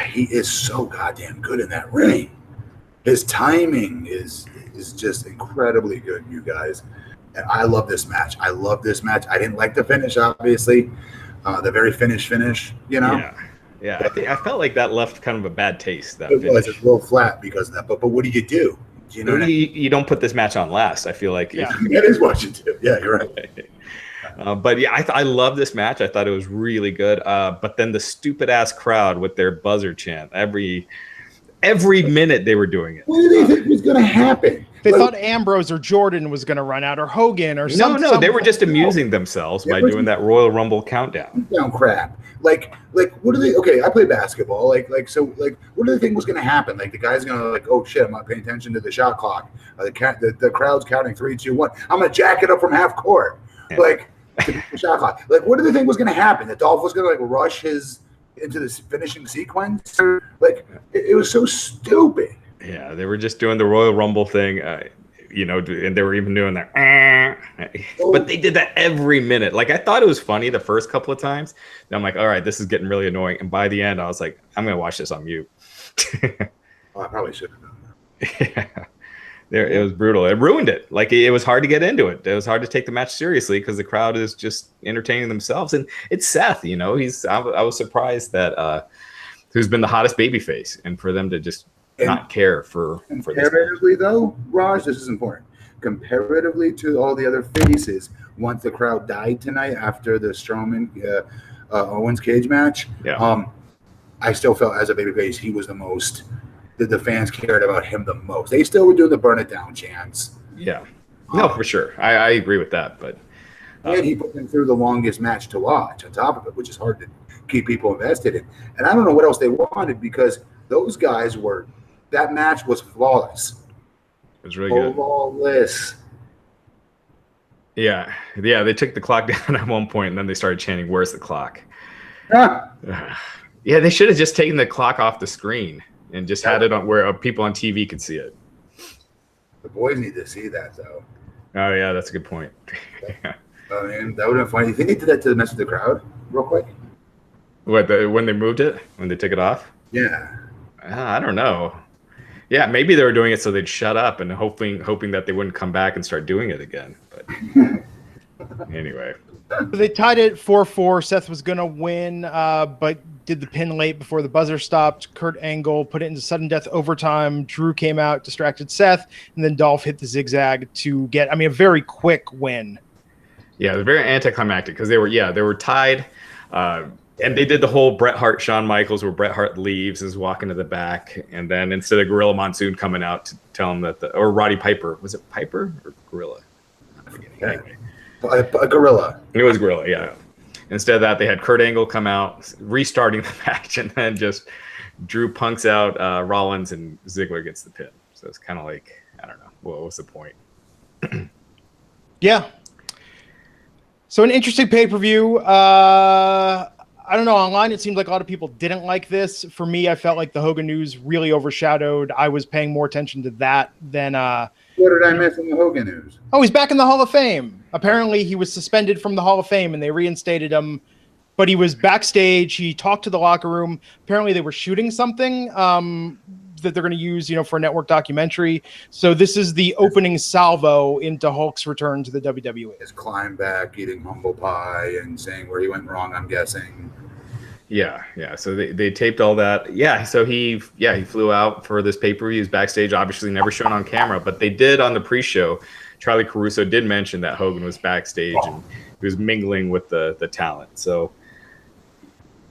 C: he is so goddamn good in that ring. His timing is just incredibly good, you guys. And I love this match. I didn't like the finish, obviously. The very finish,
B: Yeah. I felt like that left kind of a bad taste. That
C: it
B: finish.
C: was a little flat because of that. But what do you do? You know,
B: you don't put this match on last. I feel like
C: that is what you do. Yeah, you're right.
B: But yeah, I love this match. I thought it was really good. But then the stupid ass crowd with their buzzer chant every minute they were doing it.
C: What do they think was going to happen?
A: They thought Ambrose or Jordan was going to say or Hogan or something.
B: No, they were just amusing themselves by doing that Royal Rumble countdown.
C: Crap. Like, what do they? Okay, I play basketball. Like, what do they think was going to happen? Like, the guy's going to oh shit, I'm not paying attention to the shot clock. The crowd's counting 3, 2, 1. I'm going to jack it up from half court. Yeah. Like, the shot clock. Like, what do they think was going to happen? That Dolph was going to rush into this finishing sequence? Like, it was so stupid.
B: Yeah, they were just doing the Royal Rumble thing, and they were even doing that. But they did that every minute. Like, I thought it was funny the first couple of times. And I'm like, all right, this is getting really annoying. And by the end, I was like, I'm going to watch this on mute.
C: I probably should have done that.
B: Yeah, it was brutal. It ruined it. Like, it was hard to get into it. It was hard to take the match seriously because the crowd is just entertaining themselves. And it's Seth, I was surprised that who's been the hottest babyface, and for them to just not care for
C: comparatively this. Though, Raj, this is important. Comparatively to all the other faces, once the crowd died tonight after the Strowman Owens cage match, I still felt as a babyface he was the most. The fans cared about him the most. They still were doing the burn it down chants.
B: Yeah, no, for sure. I agree with that. But
C: and he put them through the longest match to watch on top of it, which is hard to keep people invested in. And I don't know what else they wanted because those guys were. That match was flawless.
B: It was really good.
C: Flawless.
B: Yeah. They took the clock down at one point, and then they started chanting, "Where's the clock?" Yeah, they should have just taken the clock off the screen and just had it on where people on TV could see it.
C: The boys need to see that, though.
B: Oh yeah, that's a good point.
C: I mean, that would have been funny. You think they did that to mess with the crowd, real quick?
B: What? When they moved it? When they took it off?
C: Yeah.
B: I don't know. Yeah, maybe they were doing it so they'd shut up and hoping that they wouldn't come back and start doing it again. But anyway.
A: They tied it 4-4. Seth was going to win, but did the pin late before the buzzer stopped. Kurt Angle put it into sudden death overtime. Drew came out, distracted Seth, and then Dolph hit the zigzag to get, a very quick win. Yeah,
B: it was very anticlimactic because they were tied. And they did the whole Bret Hart, Shawn Michaels, where Bret Hart leaves, is walking to the back, and then instead of Gorilla Monsoon coming out to tell him that or Roddy Piper, was it Piper or Gorilla? I'm forgetting. Anyway.
C: A Gorilla.
B: It was Gorilla, yeah. Instead of that, they had Kurt Angle come out, restarting the match, and then just Drew punks out Rollins, and Ziggler gets the pin. So it's kind of like, I don't know, what was the point?
A: Yeah. So an interesting pay-per-view. I don't know. Online, it seemed like a lot of people didn't like this. For me, I felt like the Hogan news really overshadowed. I was paying more attention to that than.
C: What did I miss in the Hogan news?
A: Oh, he's back in the Hall of Fame. Apparently, he was suspended from the Hall of Fame, and they reinstated him. But he was backstage. He talked to the locker room. Apparently, they were shooting something that they're going to use, for a network documentary. So this is the opening salvo into Hulk's return to the WWE.
C: His climb back, eating humble pie, and saying where he went wrong, I'm guessing.
B: Yeah. So they taped all that. Yeah. So he flew out for this pay-per-view. He was backstage, obviously never shown on camera, but they did on the pre-show. Charlie Caruso did mention that Hogan was backstage and he was mingling with the talent. So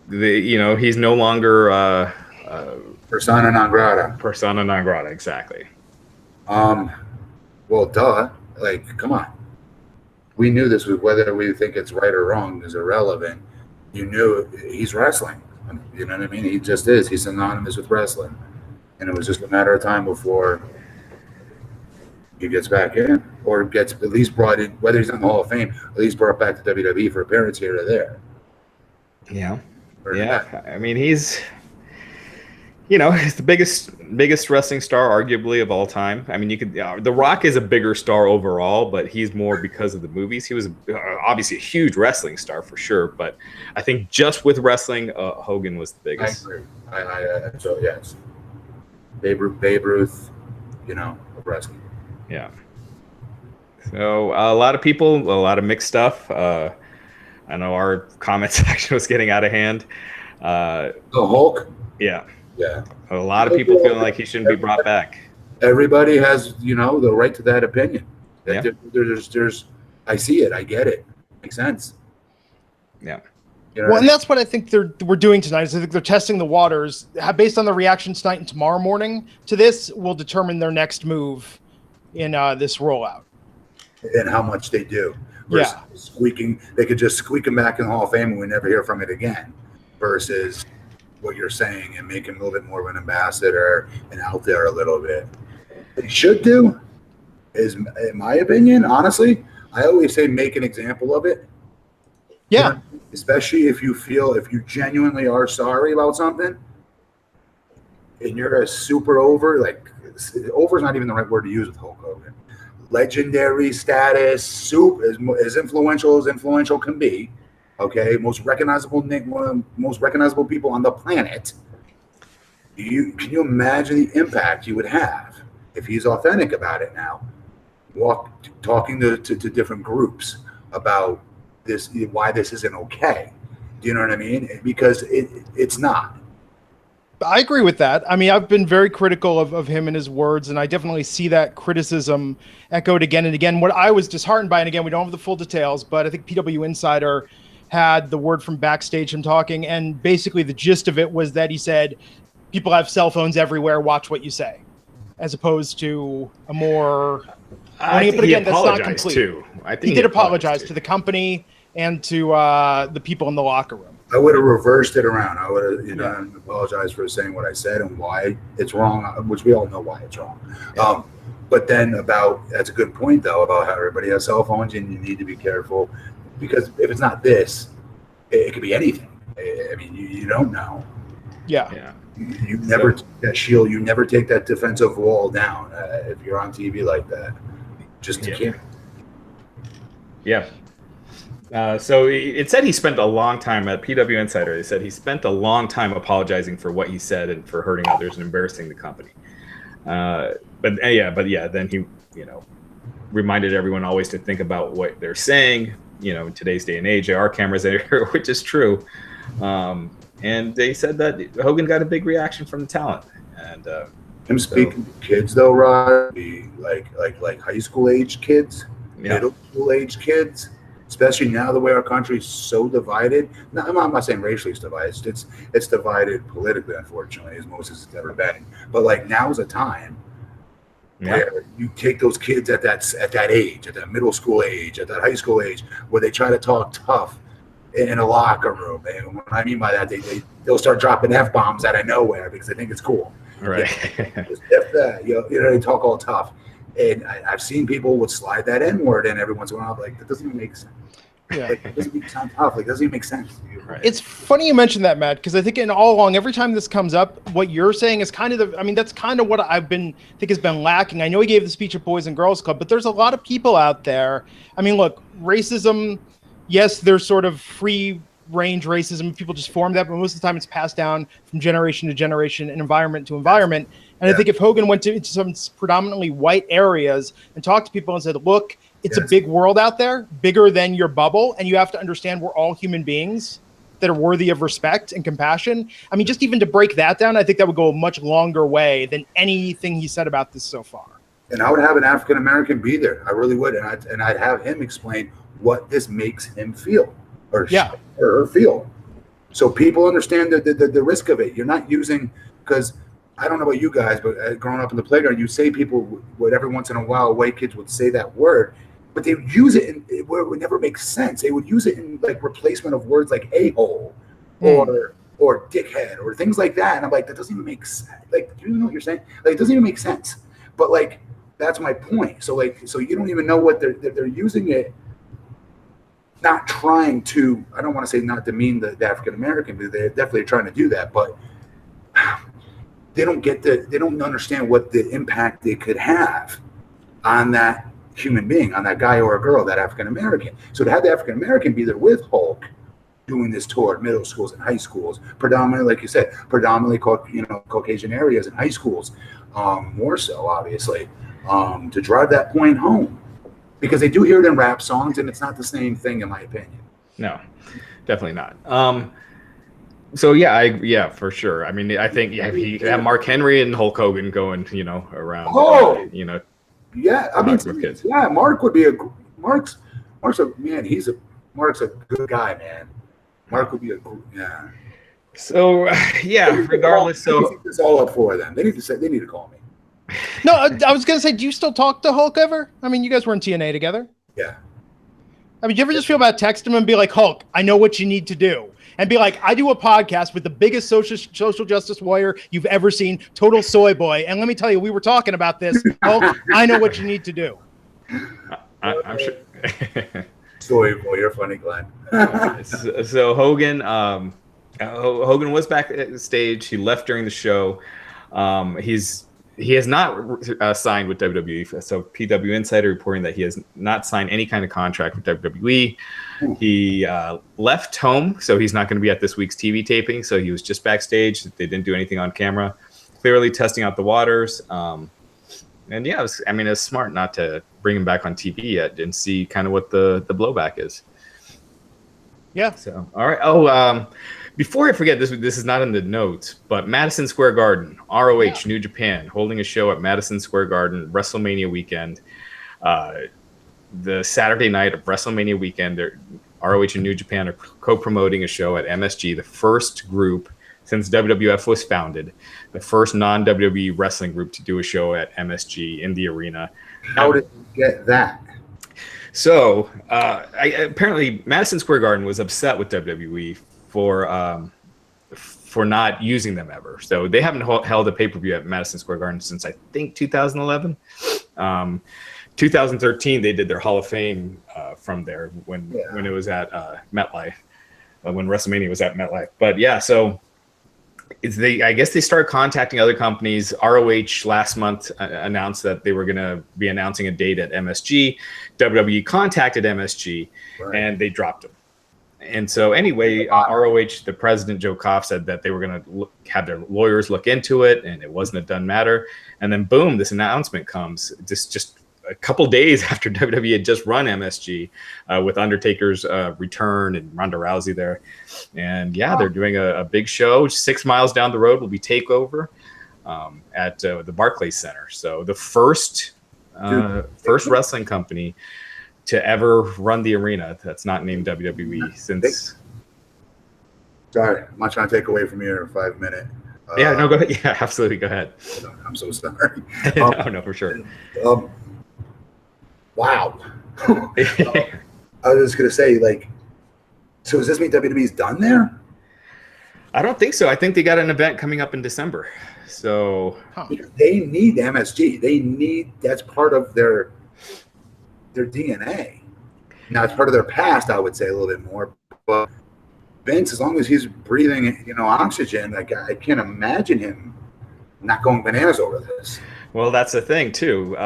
B: he's no longer
C: persona non grata.
B: Persona non grata, exactly.
C: Well, duh. Like, come on. We knew this was, whether we think it's right or wrong is irrelevant. You knew he's wrestling. You know what I mean? He just is. He's synonymous with wrestling. And it was just a matter of time before he gets back in or gets at least brought in, whether he's in the Hall of Fame, at least brought back to WWE for appearance here or there.
B: Yeah. Yeah, I mean, he's the biggest wrestling star, arguably, of all time. I mean, The Rock is a bigger star overall, but he's more because of the movies. He was obviously a huge wrestling star for sure, but I think just with wrestling, Hogan was the biggest.
C: I agree. So yes, Babe Ruth, of wrestling.
B: Yeah. So a lot of people, a lot of mixed stuff. I know our comment section was getting out of hand.
C: The Hulk.
B: Yeah.
C: Yeah.
B: A lot of people feeling like he shouldn't be brought back.
C: Everybody has, the right to that opinion.
B: Yeah.
C: There's, I see it. I get it. Makes sense.
B: Yeah.
A: Well, and that's what I think we're doing tonight. Is I think they're testing the waters based on the reactions tonight and tomorrow morning to this. Will determine their next move in this rollout
C: and how much they do. Versus squeaking. They could just squeak him back in the Hall of Fame and we never hear from it again. Versus what you're saying and make him a little bit more of an ambassador and out there a little bit. What he should do is, in my opinion, honestly, I always say make an example of it.
A: Yeah.
C: Especially if you genuinely are sorry about something and you're a super over, like over is not even the right word to use with Hulk Hogan. Legendary status, as influential can be. Okay, most recognizable people on the planet. Can you imagine the impact you would have if he's authentic about it now? Talking to different groups about this, why this isn't okay. Do you know what I mean? Because it's not.
A: I agree with that. I mean, I've been very critical of him and his words, and I definitely see that criticism echoed again and again. What I was disheartened by, and again, we don't have the full details, but I think PW Insider had the word from backstage, him talking, and basically the gist of it was that he said, people have cell phones everywhere, watch what you say, as opposed to a more...
B: I think he apologized too. I think
A: he did apologize to the company and to the people in the locker room.
C: I would have reversed it around. I would have, apologized for saying what I said and why it's wrong, which we all know why it's wrong. Yeah. But then that's a good point though, about how everybody has cell phones and you need to be careful. Because if it's not this, it could be anything. I mean, you don't know.
A: Yeah.
C: You never take that shield. You never take that defensive wall down if you're on TV like that. Just to keep.
B: Yeah. So it said he spent a long time at PW Insider. They said he spent a long time apologizing for what he said and for hurting others and embarrassing the company. But then he, reminded everyone always to think about what they're saying. In today's day and age, there are cameras there, which is true. And they said that Hogan got a big reaction from the talent. And
C: him speaking to kids, though, Rod, like high school age kids, middle school age kids, especially now the way our country is so divided. Now, I'm not saying racially it's divided. It's divided politically, unfortunately, as most as it's ever been. But now's a time where you take those kids at that age, at that middle school age, at that high school age, where they try to talk tough in a locker room. And what I mean by that, they'll start dropping F-bombs out of nowhere because they think it's cool.
B: Right.
C: They talk all tough. And I've seen people would slide that N-word in every once in a while. Like, that doesn't even make sense. Yeah. It doesn't even sound tough. It doesn't even make sense to you.
A: Right. It's funny you mentioned that, Matt, because I think all along, every time this comes up, what you're saying is kind of that's kind of what think has been lacking. I know he gave the speech at Boys and Girls Club, but there's a lot of people out there. I mean, look, racism, yes, there's sort of free range racism. People just form that, but most of the time it's passed down from generation to generation and environment to environment. And I think if Hogan went into some predominantly white areas and talked to people and said, look, it's a big world out there, bigger than your bubble, and you have to understand we're all human beings that are worthy of respect and compassion. I mean, just even to break that down, I think that would go a much longer way than anything he said about this so far.
C: And I would have an African-American be there. I really would. And I'd have him explain what this makes him feel or her feel. So people understand the risk of it. You're not using, because I don't know about you guys, but growing up in the playground, you say people would every once in a while, white kids would say that word, but they would use it where it would never make sense. They would use it in replacement of words like a-hole or dickhead or things like that. And I'm like, that doesn't even make sense. Do you know what you're saying? It doesn't even make sense. But that's my point. So you don't even know what they're using it not trying to, I don't want to say not demean the African American, but they're definitely trying to do that, but they don't understand what the impact they could have on that human being, on that guy or a girl, that African American. So to have the African American be there with Hulk doing this tour at middle schools and high schools, predominantly, like you said, Caucasian areas and high schools, more so obviously, to drive that point home, because they do hear it in rap songs, and it's not the same thing in my opinion.
B: No, definitely not. So yeah, for sure. I mean, I think he could have Mark Henry and Hulk Hogan going, around.
C: Yeah, I mean,
B: kids.
C: Yeah, Mark would be Mark's a man. Mark's a good guy, man. Mark would be yeah.
B: So regardless, so
C: it's all up for them. They need to call me.
A: No, I was gonna say, do you still talk to Hulk ever? I mean, you guys were in TNA together.
C: Yeah.
A: I mean, do you ever just feel bad text him and be like, Hulk, I know what you need to do. And be like, I do a podcast with the biggest social justice warrior you've ever seen, Total Soy Boy. And let me tell you, we were talking about this. Hulk, I know what you need to do.
B: I'm sure.
C: Soy Boy, you're funny, Glenn.
B: So Hogan, Hogan was back at the stage. He left during the show. He has not signed with WWE. So PW Insider reporting that he has not signed any kind of contract with WWE. He left home, so he's not going to be at this week's TV taping. So he was just backstage. They didn't do anything on camera. Clearly testing out the waters. And yeah, it's smart not to bring him back on TV yet and see kind of what the blowback is.
A: Yeah.
B: So, all right. Before I forget, this is not in the notes, but Madison Square Garden, ROH, New Japan, holding a show at Madison Square Garden, WrestleMania Weekend. The Saturday night of WrestleMania Weekend, ROH and New Japan are co-promoting a show at MSG, the first group since WWF was founded, the first non-WWE wrestling group to do a show at MSG in the arena.
C: How did you get that?
B: So apparently Madison Square Garden was upset with WWE for not using them ever. So they haven't held a pay-per-view at Madison Square Garden since I think 2011. 2013 they did their Hall of Fame from there when it was at MetLife, when WrestleMania was at MetLife. But yeah, so I guess they started contacting other companies. ROH last month announced that they were going to be announcing a date at MSG. WWE contacted MSG, and they dropped them. And so anyway, ROH, the president, Joe Koff, said that they were going to have their lawyers look into it, and it wasn't a done matter. And then boom, this announcement comes just a couple days after WWE had just run MSG with Undertaker's return and Ronda Rousey there. And yeah, they're doing a big show. 6 miles down the road will be TakeOver at the Barclays Center. So the first wrestling company to ever run the arena that's not named WWE since.
C: Sorry, I'm not trying to take away from your 5 minute.
B: Yeah, no, go ahead. Yeah, absolutely. Go ahead.
C: I'm so sorry.
B: No, for sure.
C: Wow. I was just going to say, so does this mean WWE's done there?
B: I don't think so. I think they got an event coming up in December. So
C: they need MSG. That's part of their DNA. Now it's part of their past, I would say, a little bit more. But Vince, as long as he's breathing, oxygen, I can't imagine him not going bananas over this.
B: Well, that's the thing too.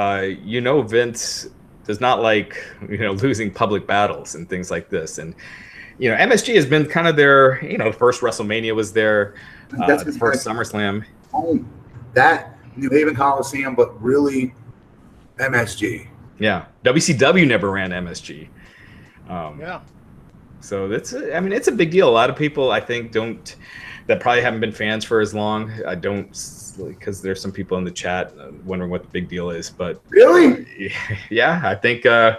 B: Vince does not like losing public battles and things like this. And MSG has been kind of their the first WrestleMania was their the first SummerSlam.
C: That New Haven Coliseum, but really MSG.
B: Yeah, WCW never ran MSG.
A: Yeah.
B: So it's a big deal. A lot of people, I think, that probably haven't been fans for as long. I don't, because there's some people in the chat wondering what the big deal is. But
C: really,
B: yeah, I think. Wow.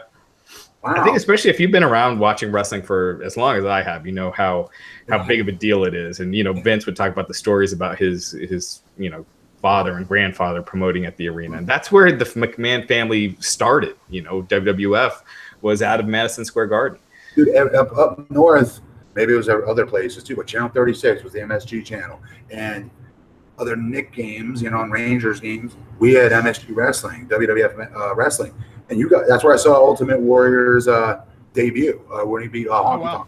B: I think especially if you've been around watching wrestling for as long as I have, how big of a deal it is. And Vince would talk about the stories about his father and grandfather promoting at the arena, and that's where the McMahon family started. WWF was out of Madison Square Garden.
C: Dude, up north, maybe it was other places too, but Channel 36 was the MSG channel, and other Nick games, and Rangers games, we had MSG wrestling, WWF wrestling, and that's where I saw Ultimate Warrior's debut when he beat Honky Tonk.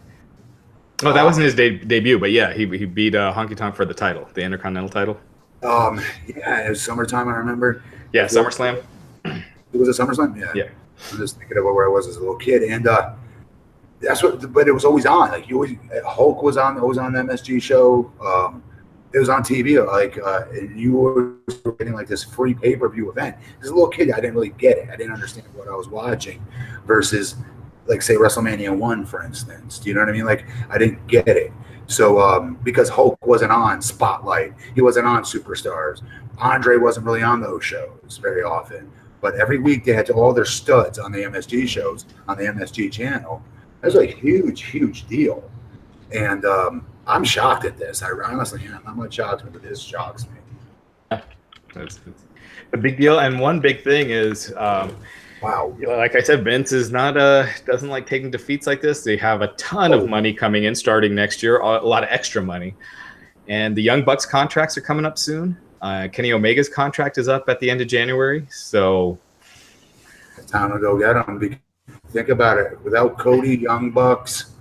B: Oh, that wasn't his debut, but yeah, he beat Honky Tonk for the title, the Intercontinental title.
C: Yeah, it was summertime. I remember.
B: Yeah, SummerSlam.
C: It was a SummerSlam. Yeah.
B: Yeah.
C: I'm just thinking about where I was as a little kid, and that's what. But it was always on. Like Hulk was on the MSG show. It was on TV. And you were getting like this free pay-per-view event. As a little kid, I didn't really get it. I didn't understand what I was watching, versus like say WrestleMania 1, for instance. Do you know what I mean? Like I didn't get it. So because Hulk wasn't on Spotlight, he wasn't on Superstars. Andre wasn't really on those shows very often. But every week they had all their studs on the MSG shows on the MSG channel. That was a huge, huge deal. And I'm shocked at this. I honestly am. I'm not shocked, but this shocks me.
B: It's a big deal. And one big thing is,
C: wow.
B: Like I said, Vince is not doesn't like taking defeats like this. They have a ton of money coming in starting next year, a lot of extra money. And the Young Bucks contracts are coming up soon. Kenny Omega's contract is up at the end of January. So
C: it's time to go get them. Think about it. Without Cody, Young Bucks.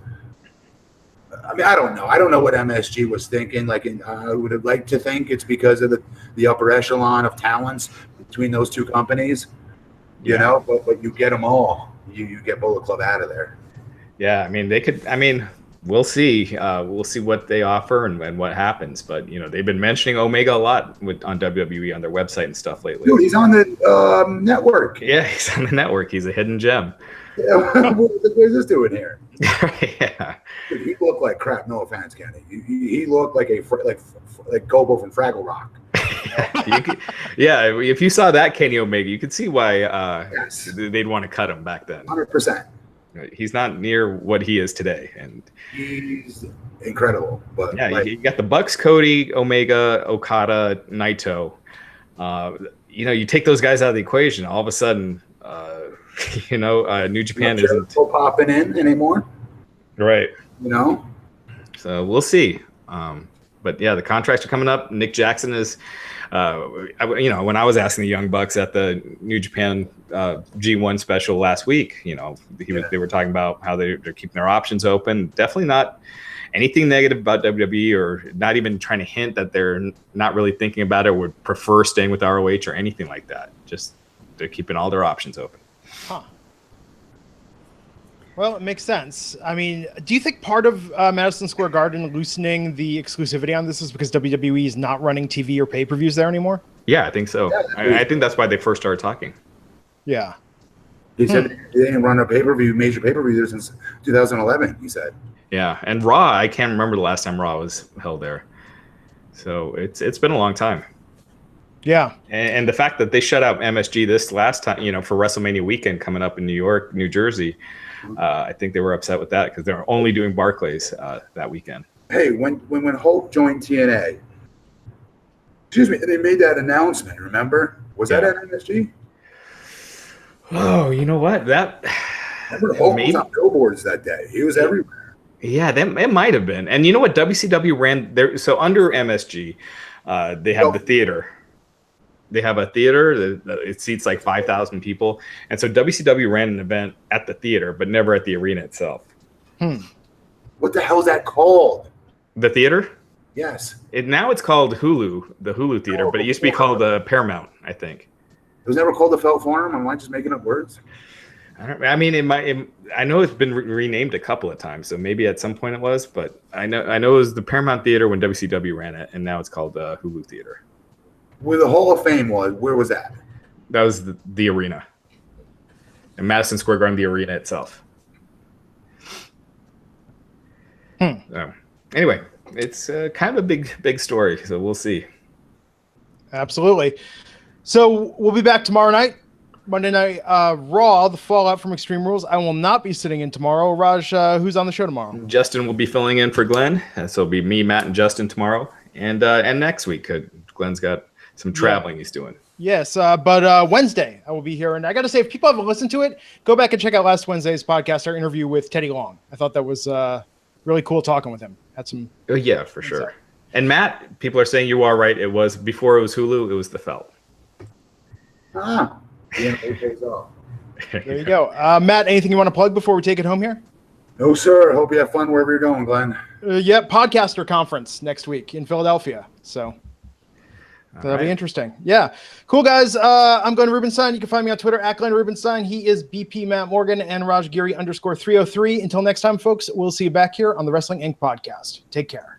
C: I mean, I don't know. I don't know what MSG was thinking. Like, I would have liked to think it's because of the upper echelon of talents between those two companies. You know, but you get them all. You get Bullet Club out of there.
B: Yeah, I mean, they could. I mean, we'll see. We'll see what they offer and what happens. But they've been mentioning Omega a lot on WWE on their website and stuff lately.
C: Dude, he's on the network.
B: Yeah, he's on the network. He's a hidden gem.
C: Yeah, what's this doing here?
B: Yeah.
C: Dude, he looked like crap. No offense, Kenny. He looked like like Gobo from Fraggle Rock.
B: Yeah, if you saw that Kenny Omega, you could see why they'd want to cut him back then.
C: 100%.
B: He's not near what he is today, and
C: he's incredible. But
B: yeah, you got the Bucks, Cody, Omega, Okada, Naito. You take those guys out of the equation, all of a sudden, New Japan isn't
C: popping in anymore.
B: Right.
C: So
B: we'll see. But yeah, the contracts are coming up. Nick Jackson is, when I was asking the Young Bucks at the New Japan G1 special last week, they were talking about how they're keeping their options open. Definitely not anything negative about WWE, or not even trying to hint that they're not really thinking about it, or would prefer staying with ROH or anything like that. Just they're keeping all their options open.
A: Huh. Well, it makes sense. I mean, do you think part of Madison Square Garden loosening the exclusivity on this is because WWE is not running TV or pay-per-views there anymore?
B: Yeah, I think so. I think that's why they first started talking.
A: Yeah.
C: He said they didn't run a major pay-per-view there since 2011, he said.
B: Yeah, and Raw, I can't remember the last time Raw was held there. So it's been a long time.
A: Yeah.
B: And the fact that they shut out MSG this last time, for WrestleMania weekend coming up in New York, New Jersey, I think they were upset with that because they were only doing Barclays that weekend.
C: Hey, when Hulk joined TNA, they made that announcement, remember? Was that at MSG?
B: Oh, you know what?
C: Remember Hulk was on billboards that day. He was everywhere.
B: Yeah, it might have been. And you know what? WCW ran there. So under MSG, they have the theater. They have a theater that it seats like 5,000 people. And so WCW ran an event at the theater, but never at the arena itself.
C: What the hell is that called?
B: The theater?
C: Yes.
B: Now it's called Hulu, the Hulu theater, but it used to be called the Paramount, I think.
C: It was never called the Felt Forum? Am I just making up words?
B: I know it's been renamed a couple of times, so maybe at some point it was, but I know it was the Paramount Theater when WCW ran it, and now it's called the Hulu Theater.
C: Where the Hall of Fame was, where was that?
B: That was the arena. In Madison Square Garden, the arena itself. So, anyway, it's kind of a big story, so we'll see.
A: Absolutely. So we'll be back tomorrow night, Monday Night Raw, the fallout from Extreme Rules. I will not be sitting in tomorrow. Raj, who's on the show tomorrow?
B: Justin will be filling in for Glenn, so it'll be me, Matt, and Justin tomorrow, and next week. Glenn's got some traveling he's doing.
A: Yes, but Wednesday I will be here, and I got to say, if people haven't listened to it, go back and check out last Wednesday's podcast, our interview with Teddy Long. I thought that was really cool talking with him. Had some.
B: Oh yeah, for sure. And Matt, people are saying you are right. It was before it was Hulu. It was the Felt.
C: Yeah, it pays off.
A: There you go. Matt, anything you want to plug before we take it home here?
C: No, sir. Hope you have fun wherever you're going, Glenn.
A: Podcaster conference next week in Philadelphia. So that'll be interesting. Yeah. Cool, guys. I'm Glenn Rubenstein. You can find me on Twitter at Glenn Rubenstein. He is BP Matt Morgan and Raj Giri _303. Until next time, folks, we'll see you back here on the Wrestling Inc. podcast. Take care.